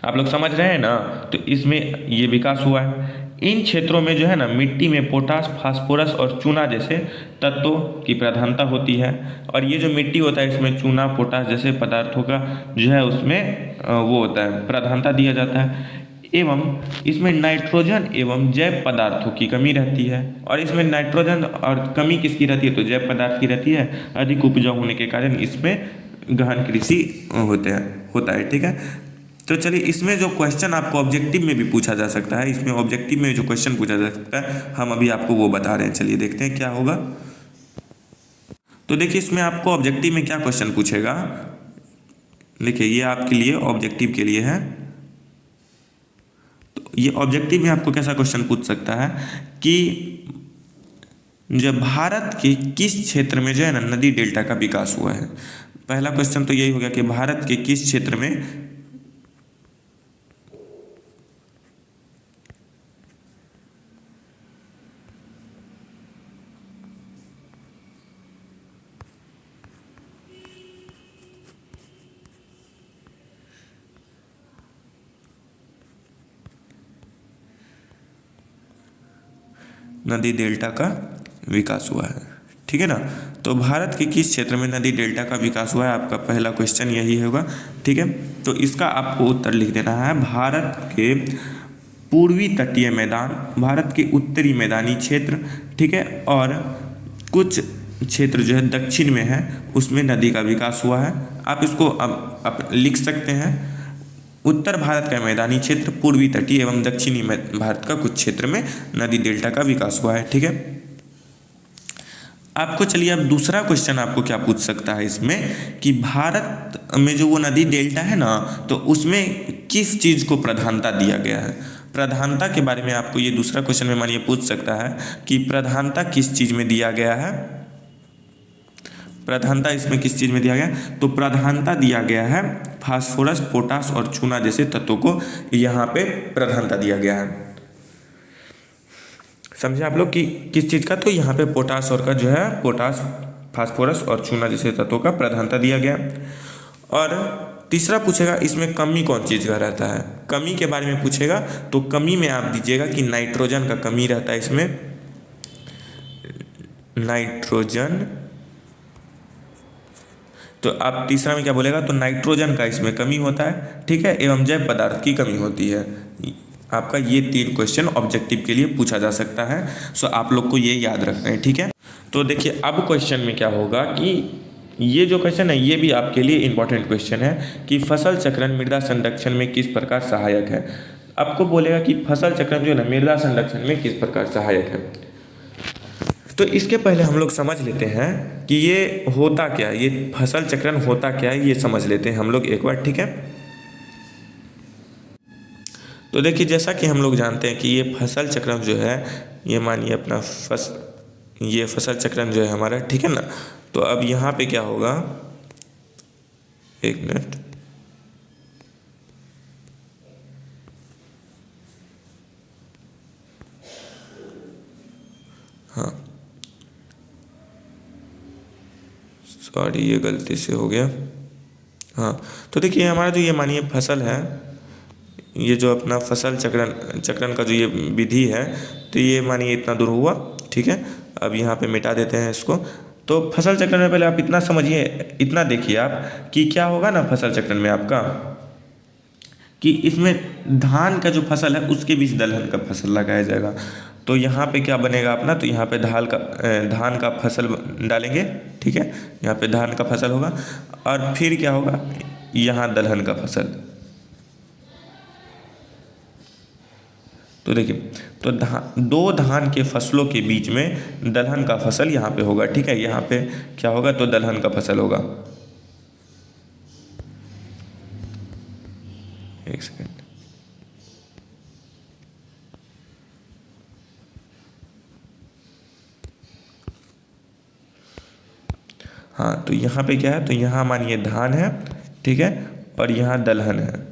आप लोग समझ रहे हैं ना, तो इसमें ये विकास हुआ है। इन क्षेत्रों में जो है ना मिट्टी में पोटास, फास्फोरस और चूना जैसे तत्वों की प्रधानता होती है। और ये जो मिट्टी होता है इसमें चूना, पोटास जैसे पदार्थों का जो है उसमें वो होता है, प्रधानता दिया जाता है। एवं इसमें नाइट्रोजन एवं जैव पदार्थों की कमी रहती है। और इसमें नाइट्रोजन और कमी किसकी रहती है, तो जैव पदार्थ की रहती है। अधिक उपजाऊ होने के कारण इसमें गहन कृषि होता है। ठीक है, तो चलिए इसमें जो क्वेश्चन आपको ऑब्जेक्टिव में भी पूछा जा सकता है, इसमें ऑब्जेक्टिव में जो क्वेश्चन पूछा जा सकता है हम अभी आपको वो बता रहे हैं। चलिए देखते हैं क्या होगा। तो देखिए इसमें आपको ऑब्जेक्टिव में क्या क्वेश्चन पूछेगा। देखिए ये आपके लिए ऑब्जेक्टिव के लिए है। तो ये ऑब्जेक्टिव में आपको कैसा क्वेश्चन पूछ सकता है कि जब भारत के किस क्षेत्र में जो है ना नदी डेल्टा का विकास हुआ है। पहला क्वेश्चन तो यही हो गया कि भारत के किस क्षेत्र में नदी डेल्टा का विकास हुआ है। ठीक है ना, तो भारत के किस क्षेत्र में नदी डेल्टा का विकास हुआ है, आपका पहला क्वेश्चन यही होगा। ठीक है, तो इसका आपको उत्तर लिख देना है भारत के पूर्वी तटीय मैदान, भारत के उत्तरी मैदानी क्षेत्र, ठीक है, और कुछ क्षेत्र जो है दक्षिण में है उसमें नदी का विकास हुआ है। आप इसको अब लिख सकते हैं, उत्तर भारत का मैदानी क्षेत्र, पूर्वी तटीय एवं दक्षिणी भारत का कुछ क्षेत्र में नदी डेल्टा का विकास हुआ है। ठीक है, आपको चलिए अब दूसरा क्वेश्चन आपको क्या पूछ सकता है इसमें कि भारत में जो वो नदी डेल्टा है ना, तो उसमें किस चीज़ को प्रधानता दिया गया है। प्रधानता के बारे में आपको ये दूसरा क्वेश्चन में मानिए पूछ सकता है कि प्रधानता किस चीज़ में दिया गया है। प्रधानता इसमें किस चीज़ में दिया गया, तो प्रधानता दिया गया है फास्फोरस, पोटास और चूना जैसे तत्वों को यहाँ पे प्रधानता दिया गया है। समझे आप लोग कि किस चीज़ का, तो यहाँ पे पोटास और का जो है पोटास, फास्फोरस और चूना जैसे तत्वों का प्रधानता दिया गया। और तीसरा पूछेगा इसमें कमी कौन चीज़ का रहता है। कमी के बारे में पूछेगा तो कमी में आप दीजिएगा कि नाइट्रोजन का कमी रहता है इसमें, नाइट्रोजन। तो आप तीसरा में क्या बोलेगा, तो नाइट्रोजन का इसमें कमी होता है। ठीक है, एवं जैव पदार्थ की कमी होती है। आपका ये 3 क्वेश्चन ऑब्जेक्टिव के लिए पूछा जा सकता है। सो आप लोग को ये याद रखना है। ठीक है, तो देखिए अब क्वेश्चन में क्या होगा कि ये जो क्वेश्चन है ये भी आपके लिए इंपॉर्टेंट क्वेश्चन है कि फसल चक्रण मृदा संरक्षण में किस प्रकार सहायक है। आपको बोलेगा कि फसल चक्रण जो है ना मृदा संरक्षण में किस प्रकार सहायक है। तो इसके पहले हम लोग समझ लेते हैं कि ये होता क्या है, ये फसल चक्रण होता क्या है, ये समझ लेते हैं हम लोग एक बार। ठीक है, तो देखिए जैसा कि हम लोग जानते हैं कि ये फसल चक्रण जो है, ये मानिए अपना ये फसल चक्रण जो है हमारा, ठीक है ना। तो अब यहाँ पे क्या होगा, एक मिनट, हाँ सॉरी ये गलती से हो गया। हाँ, तो देखिए हमारा जो ये मानिए फसल है, ये जो अपना फसल चक्रण का जो ये विधि है, तो ये मानिए इतना दूर हुआ। ठीक है, अब यहाँ पे मिटा देते हैं इसको। तो फसल चक्रण में पहले आप इतना समझिए, इतना देखिए आप कि क्या होगा ना फसल चक्रण में आपका कि इसमें धान का जो फसल है उसके बीच दलहन का फसल लगाया जाएगा। तो यहाँ पे क्या बनेगा अपना, तो यहाँ पे धान का फसल डालेंगे। ठीक है, यहाँ पे धान का फसल होगा और फिर क्या होगा, यहाँ दलहन का फसल। तो देखिए, तो दो धान के फसलों के बीच में दलहन का फसल यहाँ पे होगा। ठीक है, यहाँ पे क्या होगा, तो दलहन का फसल होगा। एक सेकेंड, हाँ, तो यहाँ पे क्या है, तो यहाँ मानिए धान है। ठीक है, और यहाँ दलहन है।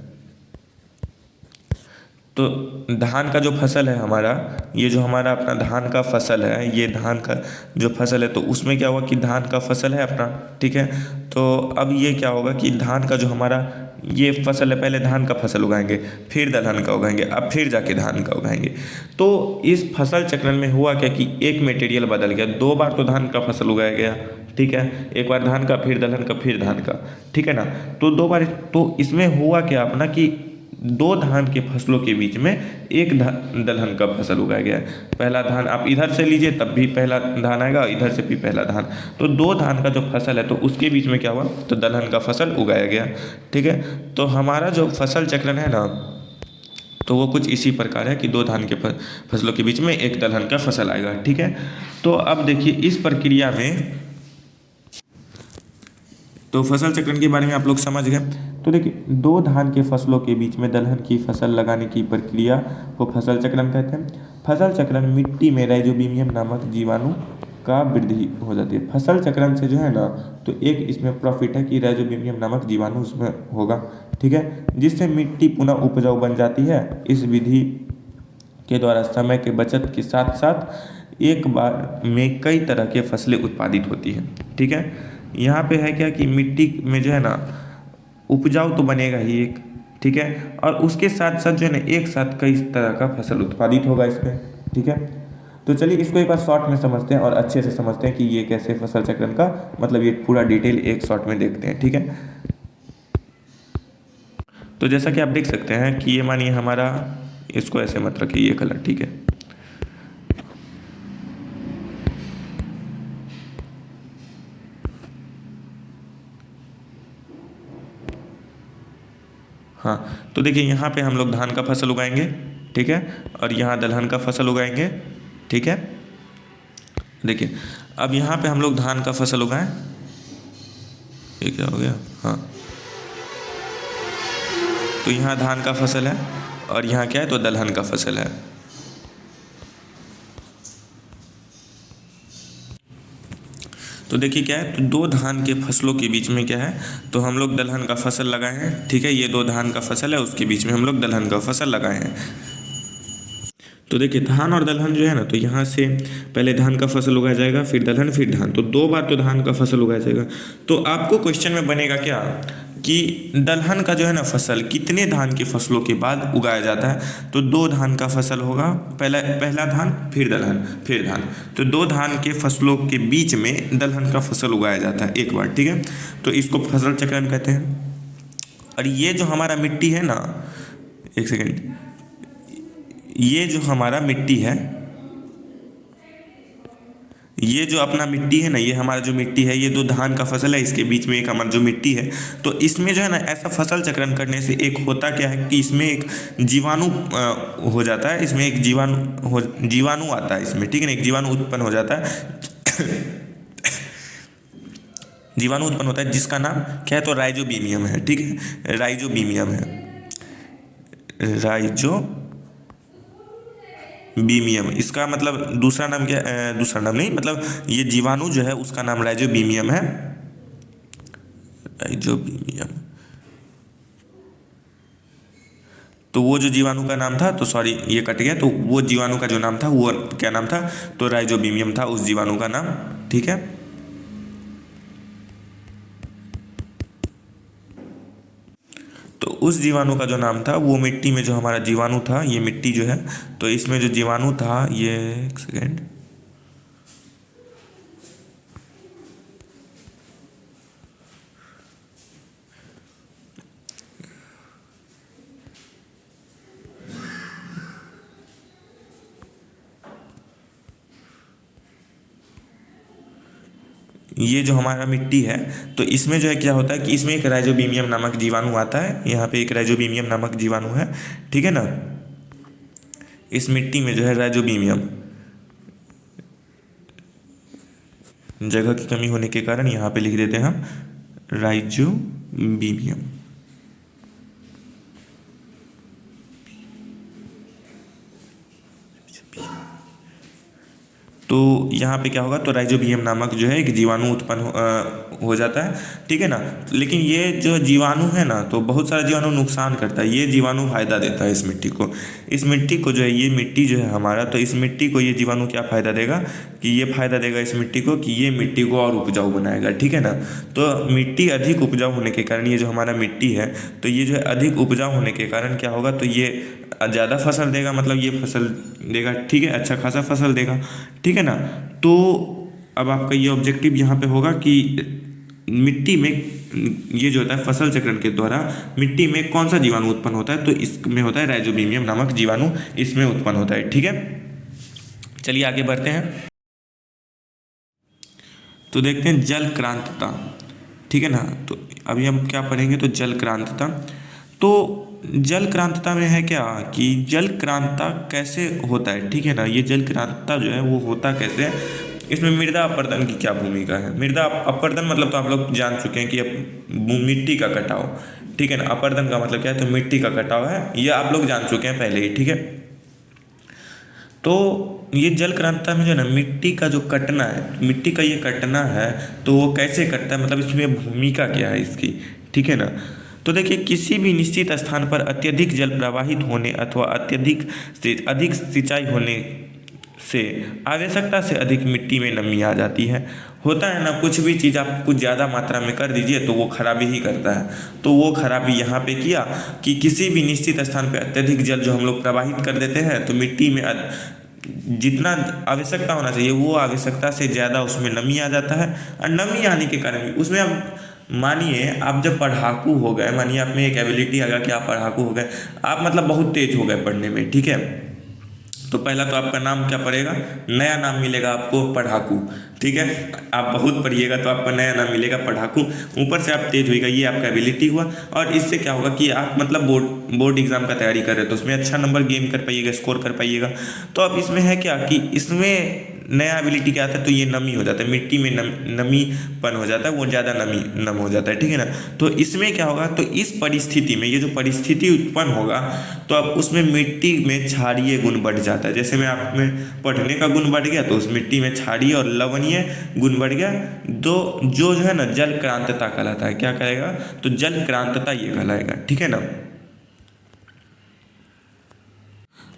तो धान का जो फसल है हमारा, ये जो हमारा अपना धान का फसल है, ये धान का जो फसल है, तो उसमें क्या हुआ कि धान का फसल है अपना। ठीक है, तो अब ये क्या होगा कि धान का जो हमारा ये फसल है, पहले धान का फसल उगाएंगे, फिर दलहन का उगाएंगे, अब फिर जाके धान का उगाएंगे। तो इस फसल चक्रण में हुआ क्या कि एक मटेरियल बदल गया। 2 बार तो धान का फसल उगाया गया। ठीक है, एक बार धान का, फिर दलहन का, फिर धान का। ठीक है ना, तो 2 बार। तो इसमें हुआ क्या अपना कि दो धान के फसलों के बीच में एक दलहन का फसल उगाया गया है। पहला धान आप इधर से लीजिए तब भी पहला धान आएगा, इधर से भी पहला धान, तो दो धान का जो फसल है तो उसके बीच में क्या हुआ, तो दलहन का फसल उगाया गया। ठीक है, तो हमारा जो फसल चक्रण है ना, तो वो कुछ इसी प्रकार है कि दो धान के फसलों के बीच में एक दलहन का फसल आएगा। ठीक है, तो अब देखिए इस प्रक्रिया में, तो फसल चक्रण के बारे में आप लोग समझ गए। तो देखिए दो धान के फसलों के बीच में दलहन की फसल लगाने की प्रक्रिया को फसल चक्रण कहते हैं। फसल चक्रण मिट्टी में राइजोबियम नामक जीवाणु का वृद्धि हो जाती है। फसल चक्रण से जो है ना, तो एक इसमें प्रॉफिट है कि राइजोबियम नामक जीवाणु उसमें होगा। ठीक है, जिससे मिट्टी पुनः उपजाऊ बन जाती है। इस विधि के द्वारा समय के बचत के साथ साथ एक बार में कई तरह के फसलें उत्पादित होती हैं। ठीक है, यहाँ पे है क्या कि मिट्टी में जो है ना उपजाऊ तो बनेगा ही एक, ठीक है, और उसके साथ साथ जो है ना एक साथ कई तरह का फसल उत्पादित होगा इसमें। ठीक है, तो चलिए इसको एक बार शॉर्ट में समझते हैं और अच्छे से समझते हैं कि ये कैसे फसल चक्रण का मतलब ये पूरा डिटेल एक शॉर्ट में देखते हैं। ठीक है, तो जैसा कि आप देख सकते हैं कि ये मानिए हमारा, इसको ऐसे मत रखिए ये कलर, ठीक है। हाँ, तो देखिए यहाँ पे हम लोग धान का फसल उगाएंगे, ठीक है, और यहाँ दलहन का फसल उगाएंगे। ठीक है, देखिए अब यहाँ पे हम लोग धान का फसल उगाएं, ये क्या हो गया, हाँ, तो यहाँ धान का फसल है और यहाँ क्या है, तो दलहन का फसल है। तो देखिए क्या है, तो दो धान के फसलों के बीच में क्या है, तो हम लोग दलहन का फसल लगाए हैं। ठीक है, ये दो धान का फसल है, उसके बीच में हम लोग दलहन का फसल लगाए हैं। तो देखिए धान और दलहन जो है ना, तो यहाँ से पहले धान का फसल उगाया जाएगा, फिर दलहन, फिर धान, तो दो बार तो धान का फसल उगाया जाएगा। तो आपको क्वेश्चन में बनेगा क्या कि दलहन का जो है ना फसल कितने धान की फसलों के बाद उगाया जाता है, तो दो धान का फसल होगा, पहला धान फिर दलहन फिर धान, तो दो धान के फसलों के बीच में दलहन का फसल उगाया जाता है एक बार। ठीक है, तो इसको फसल चक्रण कहते हैं। और ये जो हमारा मिट्टी है ना, एक सेकेंड, ये जो हमारा मिट्टी है, ये जो अपना मिट्टी है ना, ये हमारा जो मिट्टी है, ये दो धान का फसल है, इसके बीच में एक हमारा जो मिट्टी है, तो इसमें जो है ना ऐसा फसल चक्रण करने से एक होता क्या है कि इसमें एक जीवाणु हो जाता है, इसमें एक जीवाणु आता है इसमें। ठीक है ना, एक जीवाणु उत्पन्न हो जाता है जीवाणु उत्पन्न होता है जिसका नाम क्या है, तो राइजोबियम है। ठीक है, राइजोबियम है, बीमियम, इसका मतलब दूसरा नाम क्या, दूसरा नाम नहीं, मतलब ये जीवाणु जो है उसका नाम राइजोबियम है, राइजोबियम। तो वो जो जीवाणु का नाम था, तो सॉरी ये कट गया, तो वो जीवाणु का जो नाम था वो क्या नाम था, तो राइजोबियम था उस जीवाणु का नाम। ठीक है, तो उस जीवाणु का जो नाम था, वो मिट्टी में जो हमारा जीवाणु था, ये मिट्टी जो है, तो इसमें जो जीवाणु था, ये एक सेकेंड, ये जो हमारा मिट्टी है, तो इसमें जो है क्या होता है कि इसमें एक राइजोबियम नामक जीवाणु आता है, यहाँ पे एक राइजोबियम नामक जीवाणु है। ठीक है ना, इस मिट्टी में जो है राइजोबियम, जगह की कमी होने के कारण यहाँ पे लिख देते हैं हम राइजोबियम। तो यहाँ पे क्या होगा, तो राइजोबियम नामक जो है एक जीवाणु उत्पन्न हो जाता है। ठीक है ना, लेकिन ये जो जीवाणु है ना, तो बहुत सारा जीवाणु नुकसान करता है, ये जीवाणु फायदा देता है इस मिट्टी को। इस मिट्टी को जो है, ये मिट्टी जो है हमारा, तो इस मिट्टी को ये जीवाणु क्या फ़ायदा देगा कि ये फ़ायदा देगा इस मिट्टी को कि ये मिट्टी को और उपजाऊ बनाएगा। ठीक है ना, तो मिट्टी अधिक उपजाऊ होने के कारण, ये जो हमारा मिट्टी है, तो ये जो है अधिक उपजाऊ होने के कारण क्या होगा, तो ये ज़्यादा फसल देगा, मतलब ये फसल देगा। ठीक है, अच्छा खासा फसल देगा। ठीक है ना, तो अब आपका ये ऑब्जेक्टिव यहाँ पे होगा कि मिट्टी में ये जो होता है फसल चक्रण के द्वारा मिट्टी में कौन सा जीवाणु उत्पन्न होता है, तो इसमें होता है राइजोबियम नामक जीवाणु इसमें उत्पन्न होता है। ठीक है, चलिए आगे बढ़ते हैं। तो देखते हैं जल क्रांतता। ठीक है ना, तो अभी हम क्या पढ़ेंगे, तो जल क्रांतता। तो जल क्रांतता में है क्या कि जल क्रांतता कैसे होता है। ठीक है ना, ये जल क्रांतता जो है वो होता कैसे है, इसमें मृदा अपरदन की क्या भूमिका है। मृदा अपरदन मतलब तो आप लोग जान चुके हैं कि मिट्टी का कटाव। ठीक है ना, अपरदन का मतलब क्या है, तो मिट्टी का कटाव है, ये आप लोग जान चुके हैं पहले ही। ठीक है, तो ये जल क्रांतता में जो है ना मिट्टी का जो कटना है, मिट्टी का ये कटना है, तो वो कैसे कटता है, मतलब इसमें भूमिका क्या है इसकी। ठीक है ना, तो देखिए किसी भी निश्चित स्थान पर अत्यधिक जल प्रवाहित होने अथवा अधिक सिंचाई होने से आवश्यकता से अधिक मिट्टी में नमी आ जाती है। होता है ना, कुछ भी चीज़ आप कुछ ज़्यादा मात्रा में कर दीजिए तो वो खराबी ही करता है। तो वो खराबी यहाँ पे किया कि किसी भी निश्चित स्थान पे अत्यधिक जल जो हम लोग प्रवाहित कर देते हैं, तो मिट्टी में जितना आवश्यकता होना चाहिए वो आवश्यकता से ज़्यादा उसमें नमी आ जाता है। और नमी आने के कारण उसमें अब मानिए आप जब पढ़ाकू हो गए, मानिए आप में एक एबिलिटी आ गया कि आप पढ़ाकू हो गए, आप मतलब बहुत तेज हो गए पढ़ने में। ठीक है, तो पहला तो आपका नाम क्या पड़ेगा, नया नाम मिलेगा आपको पढ़ाकू। ठीक है, आप बहुत पढ़िएगा तो आपका नया नाम मिलेगा पढ़ाकू। ऊपर से आप तेज होएगा, ये आपका एबिलिटी हुआ। और इससे क्या होगा कि आप मतलब बोर्ड एग्जाम का तैयारी कर रहे हो तो उसमें अच्छा नंबर गेन कर पाइएगा, स्कोर कर पाइएगा। तो अब इसमें है क्या कि इसमें नया एबिलिटी क्या आता है, तो ये नमी हो जाता है, मिट्टी में नमीपन हो जाता है, वो ज़्यादा नम हो जाता है। ठीक है ना, तो इसमें क्या होगा, तो इस परिस्थिति में ये जो परिस्थिति उत्पन्न होगा, तो अब उसमें मिट्टी में क्षारीय गुण बढ़ जाता है। जैसे में आप में पढ़ने का गुण बढ़ गया, तो उस मिट्टी में क्षारीय और लवणीय गुण बढ़ गया, जो जो है ना जल क्रांतता कहलाता है। क्या कहेगा, तो जल क्रांतता ये कहलाएगा। ठीक है ना,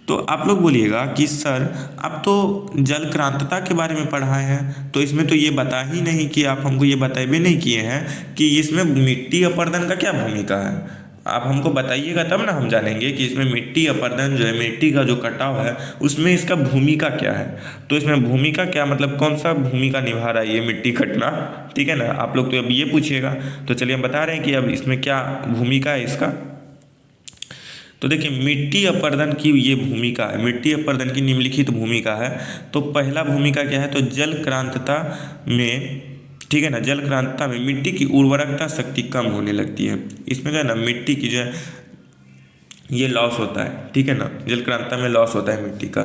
तो आप लोग बोलिएगा कि सर आप तो जल क्रांतता के बारे में पढ़ाए हैं, तो इसमें तो ये बता ही नहीं कि आप हमको ये बताए नहीं किए हैं कि इसमें मिट्टी अपरदन का क्या भूमिका है। आप हमको बताइएगा तब ना हम जानेंगे कि इसमें मिट्टी अपरदन जो है, मिट्टी का जो कटाव है, उसमें इसका भूमिका क्या है। तो इसमें भूमिका क्या मतलब कौन सा भूमिका निभा रहा है ये मिट्टी कटना। ठीक है ना, आप लोग तो अब ये पूछिएगा। तो चलिए हम बता रहे हैं कि अब इसमें क्या भूमिका है इसका। तो देखिए मिट्टी अपरदन की ये भूमिका है, मिट्टी अपरदन की निम्नलिखित भूमिका है। तो पहला भूमिका क्या है, तो जल क्रांतता में, ठीक है ना, जल क्रांतता में मिट्टी की उर्वरकता शक्ति कम होने लगती है। इसमें जो है ना मिट्टी की जो है ये लॉस होता है। ठीक है ना, जल क्रांतता में लॉस होता है मिट्टी का।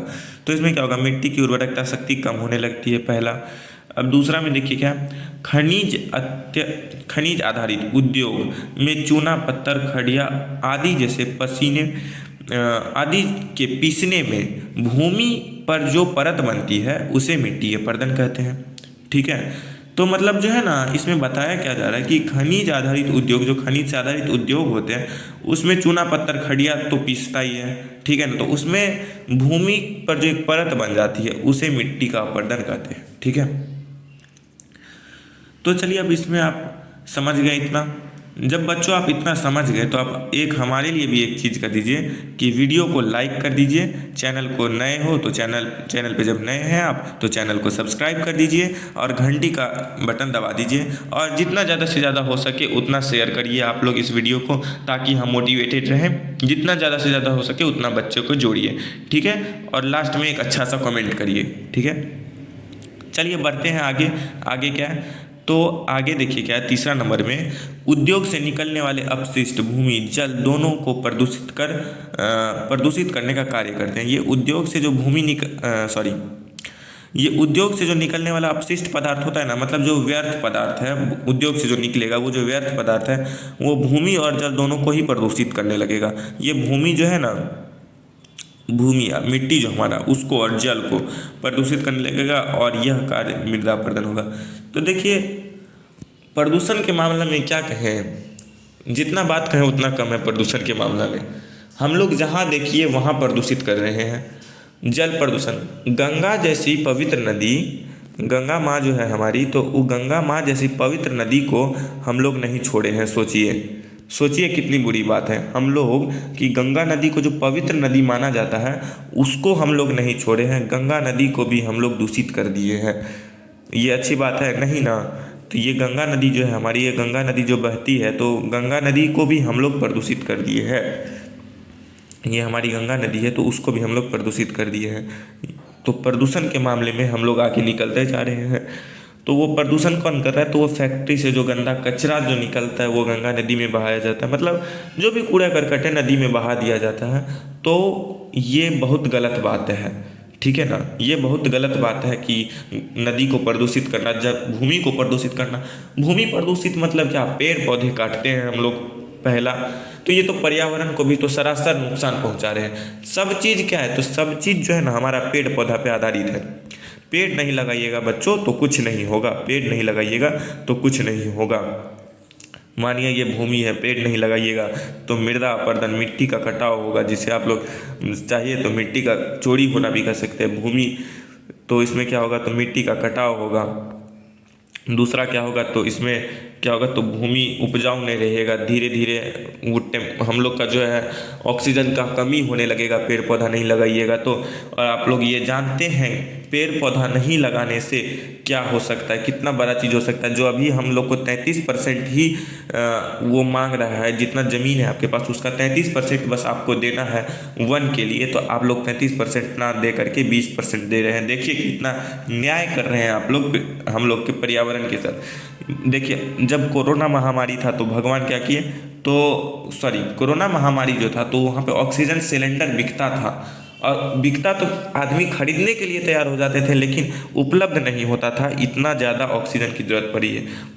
तो इसमें क्या होगा, मिट्टी की उर्वरकता शक्ति कम होने लगती है, पहला। अब दूसरा में देखिए क्या, खनिज आधारित उद्योग में चूना पत्थर खड़िया आदि जैसे पसीने आदि के पीसने में भूमि पर जो परत बनती है उसे मिट्टी अपरदन कहते हैं। ठीक है, तो मतलब जो है ना इसमें बताया क्या जा रहा है कि खनिज आधारित उद्योग, जो खनिज से आधारित उद्योग होते हैं उसमें चूना पत्थर खड़िया तो पीसता ही है। ठीक है ना, तो उसमें भूमि पर जो एक परत बन जाती है उसे मिट्टी का अपरदन कहते हैं। ठीक है, तो चलिए अब इसमें आप समझ गए इतना। जब बच्चों आप इतना समझ गए तो आप एक हमारे लिए भी एक चीज़ कर दीजिए कि वीडियो को लाइक कर दीजिए। चैनल को नए हो तो चैनल पे जब नए हैं आप तो चैनल को सब्सक्राइब कर दीजिए और घंटी का बटन दबा दीजिए। और जितना ज़्यादा से ज़्यादा हो सके उतना शेयर करिए आप लोग इस वीडियो को, ताकि हम मोटिवेटेड रहें। जितना ज़्यादा से ज़्यादा हो सके उतना बच्चों को जोड़िए। ठीक है, और लास्ट में एक अच्छा सा कमेंट करिए। ठीक है, चलिए बढ़ते हैं आगे। आगे क्या है, तो आगे देखिए क्या है, तीसरा नंबर में उद्योग से निकलने वाले अपशिष्ट भूमि जल दोनों को प्रदूषित करने का कार्य करते हैं। ये उद्योग से जो ये उद्योग से जो निकलने वाला अपशिष्ट पदार्थ होता है ना, मतलब जो व्यर्थ पदार्थ है उद्योग से जो निकलेगा, वो जो व्यर्थ पदार्थ है वो भूमि और जल दोनों को ही प्रदूषित करने लगेगा। ये भूमि जो है ना, भूमि या मिट्टी जो हमारा उसको और जल को प्रदूषित करने लगेगा और यह कार्य मृदा अपरदन होगा। तो देखिए प्रदूषण के मामले में क्या कहें, जितना बात कहें उतना कम है। प्रदूषण के मामले में हम लोग जहाँ देखिए वहाँ प्रदूषित कर रहे हैं। जल प्रदूषण, गंगा जैसी पवित्र नदी, गंगा माँ जो है हमारी, तो वो गंगा माँ जैसी पवित्र नदी को हम लोग नहीं छोड़े हैं। सोचिए कितनी बुरी बात है। हम लोग कि गंगा नदी को जो पवित्र नदी माना जाता है उसको हम लोग नहीं छोड़े हैं, गंगा नदी को भी हम लोग दूषित कर दिए हैं। ये अच्छी बात है नहीं ना। तो ये गंगा नदी जो है हमारी, ये गंगा नदी जो बहती है, तो गंगा नदी को भी हम लोग प्रदूषित कर दिए है। ये हमारी गंगा नदी है तो उसको भी हम लोग प्रदूषित कर दिए हैं। तो प्रदूषण के मामले में हम लोग आगे निकलते जा रहे हैं। तो वो प्रदूषण कौन कर रहा है? तो वो फैक्ट्री से जो गंदा कचरा जो निकलता है वो गंगा नदी में बहाया जाता है, मतलब जो भी कूड़ा करकट है नदी में बहा दिया जाता है। तो ये बहुत गलत बात है, ठीक है ना। ये बहुत गलत बात है कि नदी को प्रदूषित करना, जब भूमि को प्रदूषित करना। भूमि प्रदूषित मतलब क्या? पेड़ पौधे काटते हैं हम लोग पहला, तो ये तो पर्यावरण को भी तो सरासर नुकसान पहुंचा रहे हैं। सब चीज़ क्या है? तो सब चीज़ जो है ना हमारा पेड़ पौधा पे आधारित है। पेड़ नहीं लगाइएगा बच्चों तो कुछ नहीं होगा, पेड़ नहीं लगाइएगा तो कुछ नहीं होगा। मानिए ये भूमि है, पेड़ नहीं लगाइएगा तो मृदा अपरदन, मिट्टी का कटाव होगा, जिसे आप लोग चाहिए तो मिट्टी का चोरी होना भी कर सकते हैं। भूमि तो इसमें क्या होगा? तो मिट्टी का कटाव होगा। दूसरा क्या होगा? तो इसमें क्या होगा? तो भूमि उपजाऊ नहीं रहेगा, धीरे धीरे वो हम लोग का जो है ऑक्सीजन का कमी होने लगेगा, पेड़ पौधा नहीं लगाइएगा तो। और आप लोग ये जानते हैं पेड़ पौधा नहीं लगाने से क्या हो सकता है, कितना बड़ा चीज़ हो सकता है। जो अभी हम लोग को 33% ही वो मांग रहा है, जितना ज़मीन है आपके पास उसका 33% बस आपको देना है वन के लिए, तो आप लोग 33% ना दे करके 20% दे रहे हैं। देखिए कितना न्याय कर रहे हैं आप लोग हम लोग के पर्यावरण के साथ। देखिए जब कोरोना महामारी था तो भगवान क्या किए? तो कोरोना महामारी जो था तो वहाँ पे ऑक्सीजन सिलेंडर बिकता था, और बिकता तो आदमी खरीदने के लिए तैयार हो जाते थे, लेकिन उपलब्ध नहीं होता था, इतना ज़्यादा ऑक्सीजन की ज़रूरत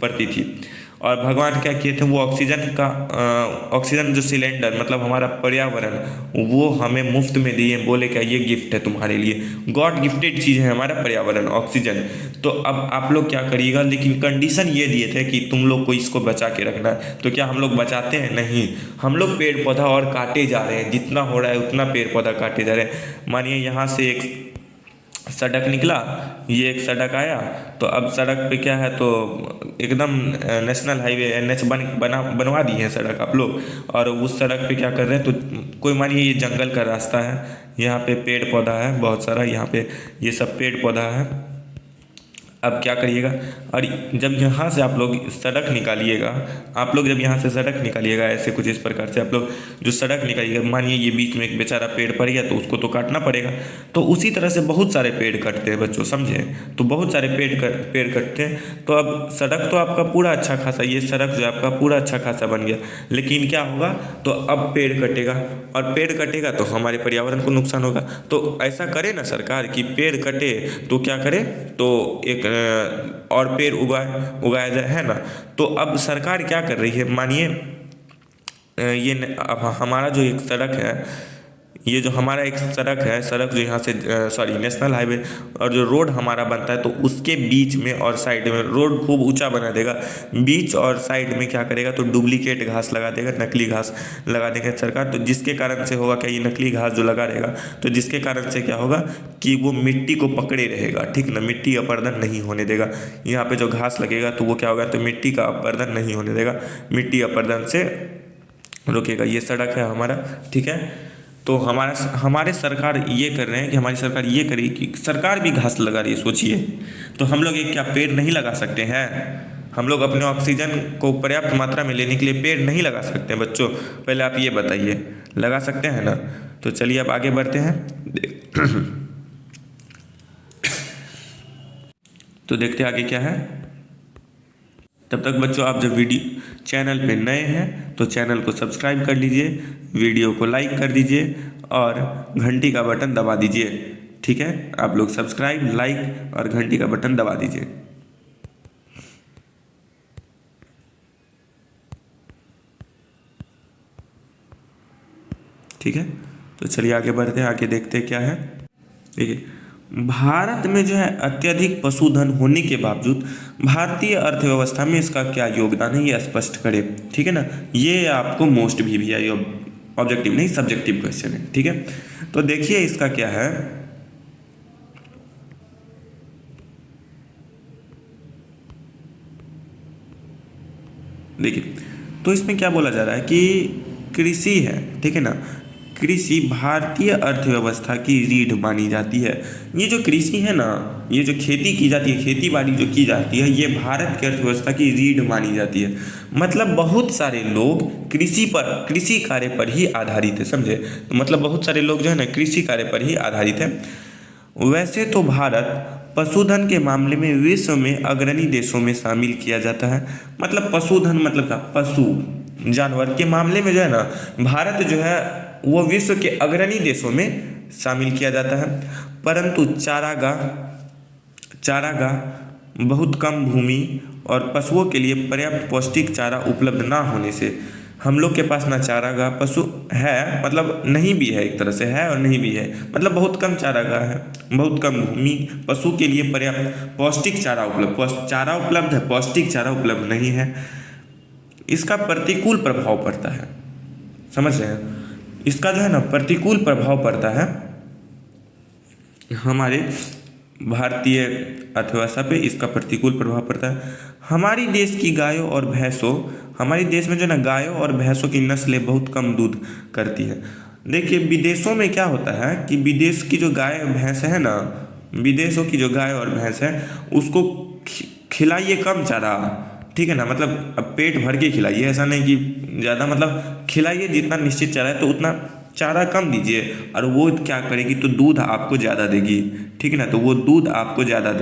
पड़ती थी। और भगवान क्या किए थे? वो ऑक्सीजन जो सिलेंडर, मतलब हमारा पर्यावरण, वो हमें मुफ्त में दिए। बोले क्या? ये गिफ्ट है तुम्हारे लिए, गॉड गिफ्टेड चीज़ है हमारा पर्यावरण, ऑक्सीजन। तो अब आप लोग क्या करिएगा? लेकिन कंडीशन ये दिए थे कि तुम लोग को इसको बचा के रखना है। तो क्या हम लोग बचाते हैं? नहीं, हम लोग पेड़ पौधा और काटे जा रहे हैं, जितना हो रहा है उतना पेड़ पौधा काटे जा रहे हैं। मानिए यहाँ से एक सड़क निकला, ये एक सड़क आया, तो अब सड़क पे क्या है? तो एकदम नेशनल हाईवे NH बनवा दिए हैं सड़क आप लोग। और उस सड़क पे क्या कर रहे हैं? तो कोई मानिए ये जंगल का रास्ता है, यहाँ पे पेड़ पौधा है बहुत सारा, यहाँ पे ये सब पेड़ पौधा है। अब क्या करिएगा? और जब यहाँ से आप लोग सड़क निकालिएगा, जब यहाँ से सड़क निकालिएगा ऐसे कुछ इस प्रकार से आप लोग जो सड़क निकालिएगा, मानिए ये बीच में एक बेचारा पेड़ पड़ गया तो उसको तो काटना पड़ेगा। तो उसी तरह से बहुत सारे पेड़ कटते हैं बच्चों, समझे? तो बहुत सारे पेड़ कटते हैं। तो अब सड़क तो आपका पूरा अच्छा खासा, ये सड़क जो आपका पूरा अच्छा खासा बन गया, लेकिन क्या होगा? तो अब पेड़ कटेगा, और पेड़ कटेगा तो हमारे पर्यावरण को नुकसान होगा। तो ऐसा करे ना सरकार कि पेड़ कटे तो क्या करे? तो एक और पेड़ उगाया जाए, है ना। तो अब सरकार क्या कर रही है? मानिए अब हमारा जो एक सड़क है, ये जो हमारा एक सड़क जो यहाँ से नेशनल हाईवे और जो रोड हमारा बनता है, तो उसके बीच में और साइड में रोड खूब ऊंचा बना देगा। बीच और साइड में क्या करेगा? तो डुप्लीकेट घास लगा देगा, नकली घास लगा देंगे सरकार। तो जिसके कारण से होगा क्या? ये नकली घास जो लगा रहेगा, तो जिसके कारण से क्या होगा कि वो मिट्टी को पकड़े रहेगा, ठीक ना, मिट्टी अपरदन नहीं होने देगा। यहाँ पे जो घास लगेगा तो वो क्या होगा? तो मिट्टी का अपरदन नहीं होने देगा, मिट्टी अपरदन से रोकेगा। ये सड़क है हमारा, ठीक है। तो हमारे सरकार ये कर रहे हैं कि हमारी सरकार ये करे कि सरकार भी घास लगा रही है, सोचिए। तो हम लोग एक क्या पेड़ नहीं लगा सकते हैं? हम लोग अपने ऑक्सीजन को पर्याप्त मात्रा में लेने के लिए पेड़ नहीं लगा सकते हैं बच्चों? पहले आप ये बताइए, लगा सकते हैं ना? तो चलिए अब आगे बढ़ते हैं। तो देखते हैं आगे क्या है। तब तक बच्चों आप जब वीडियो चैनल पे नए हैं तो चैनल को सब्सक्राइब कर लीजिए, वीडियो को लाइक कर दीजिए और घंटी का बटन दबा दीजिए, ठीक है। आप लोग सब्सक्राइब, लाइक और घंटी का बटन दबा दीजिए। ठीक है, तो चलिए आगे बढ़ते हैं, आगे देखते हैं क्या है। देखिए, भारत में जो है अत्यधिक पशुधन होने के बावजूद भारतीय अर्थव्यवस्था में इसका क्या योगदान है, ये स्पष्ट करें, ठीक है ना। ये आपको मोस्ट भी है, ये ऑब्जेक्टिव नहीं सब्जेक्टिव क्वेश्चन है, ठीक है। तो देखिए इसका क्या है। देखिए, तो इसमें क्या बोला जा रहा है कि कृषि है, ठीक है ना। कृषि भारतीय अर्थव्यवस्था की रीढ़ मानी जाती है। ये जो कृषि है ना, ये जो खेती की जाती है, खेती बाड़ी जो की जाती है, ये भारत की अर्थव्यवस्था की रीढ़ मानी जाती है। मतलब बहुत सारे लोग कृषि कार्य पर ही आधारित है, समझे। तो मतलब बहुत सारे लोग जो है ना कृषि कार्य पर ही आधारित है। वैसे तो भारत पशुधन के मामले में विश्व में अग्रणी देशों में शामिल किया जाता है। मतलब पशुधन मतलब क्या, पशु जानवर के मामले में जो है ना भारत जो है वो विश्व के अग्रणी देशों में शामिल किया जाता है। परंतु चारागाह बहुत कम भूमि और पशुओं के लिए पर्याप्त पौष्टिक चारा उपलब्ध ना होने से हम लोग के पास ना चारागाह पशु है, मतलब नहीं भी है, एक तरह से है और नहीं भी है। मतलब बहुत कम चारागाह है, बहुत कम भूमि, पशु के लिए पर्याप्त पौष्टिक चारा उपलब्ध है, पौष्टिक चारा उपलब्ध नहीं है। इसका प्रतिकूल प्रभाव पड़ता है, समझ रहे हैं। इसका जो है ना प्रतिकूल प्रभाव पड़ता है हमारे भारतीय अर्थव्यवस्था पे, इसका प्रतिकूल प्रभाव पड़ता है। हमारी देश की गायों और भैंसों, हमारे देश में जो ना गायों और भैंसों की नस्लें बहुत कम दूध करती है। देखिए विदेशों में क्या होता है कि विदेश की जो गाय भैंस है ना, विदेशों की जो गाय और भैंस है उसको खिलाइए कम चारा, ठीक है ना। मतलब अब पेट भर के खिलाइए, ऐसा नहीं कि ज़्यादा, मतलब खिलाइए जितना निश्चित चारा है तो उतना चारा कम दीजिए, और वो क्या करेगी तो दूध आपको ज़्यादा देगी, ठीक है ना। तो वो दूध आपको ज़्यादा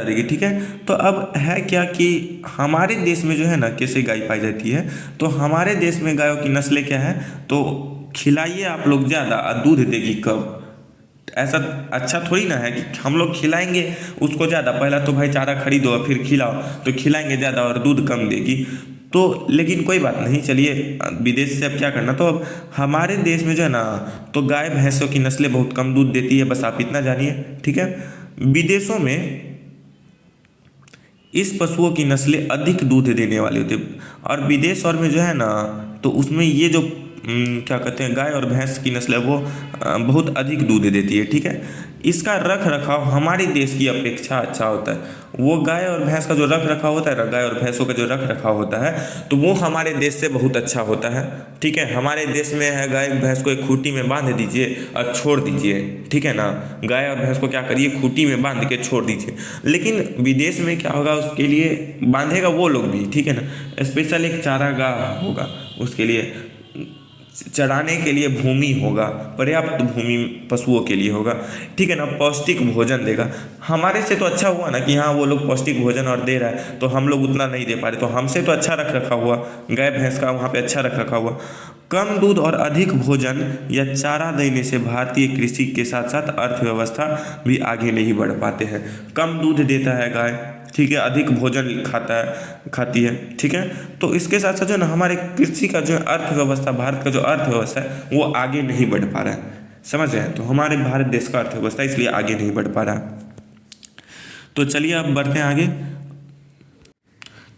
देगी, ठीक है। तो अब है क्या कि हमारे देश में जो है ना कैसे गाय पाई जाती है, तो हमारे देश में गायों की नस्लें क्या है, तो खिलाइए आप लोग ज़्यादा और दूध देगी कम। ऐसा अच्छा थोड़ी ना है कि हम लोग खिलाएंगे उसको ज़्यादा, पहला तो भाई चारा खरीदो और फिर खिलाओ, तो खिलाएंगे ज़्यादा और दूध कम देगी। तो लेकिन कोई बात नहीं, चलिए विदेश से अब क्या करना। तो अब हमारे देश में जो है ना तो गाय भैंसों की नस्लें बहुत कम दूध देती है, बस आप इतना जानिए, ठीक है। विदेशों में इस पशुओं की नस्लें अधिक दूध देने वाली होती है, और विदेश और में जो है ना तो उसमें ये जो क्या कहते हैं गाय और भैंस की नस्ल है वो बहुत अधिक दूध देती है, ठीक है। इसका रख रखाव हमारे देश की अपेक्षा अच्छा होता है। वो गाय और भैंस का जो रख रखाव होता है ना, गाय और भैंसों का जो रख रखाव होता है तो वो हमारे देश से बहुत अच्छा होता है, ठीक है। हमारे देश में है गाय भैंस को एक खूंटी में बांध दीजिए और छोड़ दीजिए, ठीक है ना। गाय और भैंस को क्या करिए, खूंटी में बांध के छोड़ दीजिए। लेकिन विदेश में क्या होगा, उसके लिए बांधेगा वो लोग भी, ठीक है ना। स्पेशल एक चारागाह होगा, उसके लिए चराने के लिए भूमि होगा, पर्याप्त भूमि पशुओं के लिए होगा, ठीक है ना। पौष्टिक भोजन देगा। हमारे से तो अच्छा हुआ ना कि हाँ वो लोग पौष्टिक भोजन और दे रहा है, तो हम लोग उतना नहीं दे पा रहे, तो हमसे तो अच्छा रख रखा हुआ, गाय भैंस का वहाँ पे अच्छा रख रखा हुआ। कम दूध और अधिक भोजन या चारा देने से भारतीय कृषि के साथ साथ अर्थव्यवस्था भी आगे नहीं बढ़ पाते हैं। कम दूध देता है गाय, ठीक है, अधिक भोजन खाती है, ठीक है। तो इसके साथ साथ जो ना हमारे कृषि का जो अर्थव्यवस्था, भारत का जो अर्थव्यवस्था है वो आगे नहीं बढ़ पा रहा है, समझ रहे हैं। तो हमारे भारत देश का अर्थव्यवस्था इसलिए आगे नहीं बढ़ पा रहा। तो चलिए अब बढ़ते हैं आगे।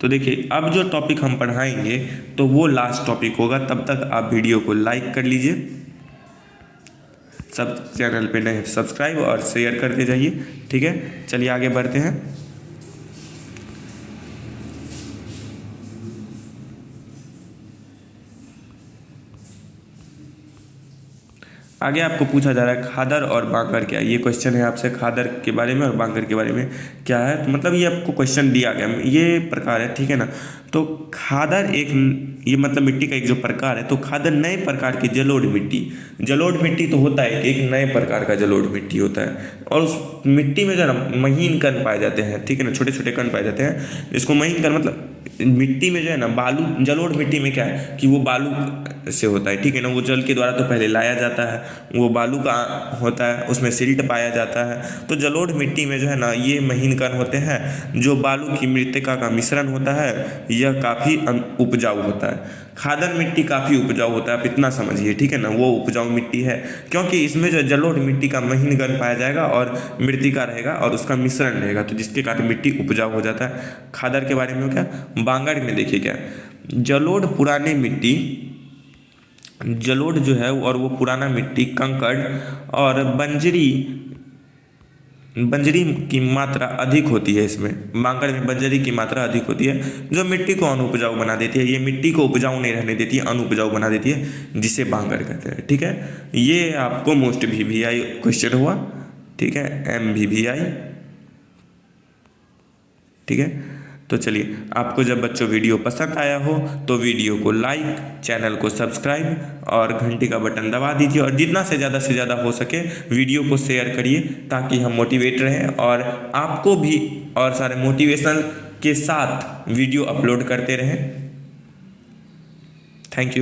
तो देखिए अब जो टॉपिक हम पढ़ाएंगे तो वो लास्ट टॉपिक होगा, तब तक आप वीडियो को लाइक कर लीजिए, सब चैनल पे नए सब्सक्राइब और शेयर करते जाइए, ठीक है। चलिए आगे बढ़ते हैं। आगे आपको पूछा जा रहा है खादर और बांगर क्या है। ये क्वेश्चन है आपसे, खादर के बारे में और बांगर के बारे में क्या है। तो मतलब ये आपको क्वेश्चन दिया गया, ये प्रकार है, ठीक है ना। तो खादर एक, ये मतलब मिट्टी का एक जो प्रकार है, तो खादर नए प्रकार की जलोढ़ मिट्टी तो होता है, एक नए प्रकार का जलोढ़ मिट्टी होता है, और उस मिट्टी में जो है ना महीन कण पाए जाते हैं, ठीक है ना, छोटे छोटे कण पाए जाते हैं। इसको महीन कण मतलब मिट्टी में जो है ना बालू, जलोढ़ मिट्टी में क्या है कि वो बालू से होता है, ठीक है ना। वो जल के द्वारा तो पहले लाया जाता है, वो बालू का होता है, उसमें सिल्ट पाया जाता है। तो जलोढ़ मिट्टी में जो है ना ये महीन कण होते हैं, जो बालू की मृतिका का मिश्रण होता है। यह काफ़ी उपजाऊ होता है। खादर मिट्टी काफ़ी उपजाऊ होता है, आप इतना समझिए, ठीक है ना। वो उपजाऊ मिट्टी है क्योंकि इसमें जो जलोढ़ मिट्टी का महीन कण पाया जाएगा और मृतिका रहेगा और उसका मिश्रण रहेगा, तो जिसके कारण मिट्टी उपजाऊ हो जाता है। खादर के बारे में क्या, बांगर में देखिए क्या, जलोढ़ पुराने मिट्टी, जलोढ़ जो है और वो पुराना मिट्टी, कंकड़ और बंजरी बंजरी की मात्रा अधिक होती है। इसमें बांगड़ में बंजरी की मात्रा अधिक होती है, जो मिट्टी को अनुपजाऊ बना देती है। ये मिट्टी को उपजाऊ नहीं रहने देती है, अनुपजाऊ बना देती है, जिसे बांगड़ कहते हैं। ठीक है, ये आपको मोस्ट VVI क्वेश्चन हुआ। ठीक है, MVVI। ठीक है, तो चलिए, आपको जब बच्चों वीडियो पसंद आया हो तो वीडियो को लाइक, चैनल को सब्सक्राइब और घंटी का बटन दबा दीजिए, और जितना से ज़्यादा हो सके वीडियो को शेयर करिए, ताकि हम मोटिवेट रहें और आपको भी और सारे मोटिवेशनल के साथ वीडियो अपलोड करते रहें। Thank you.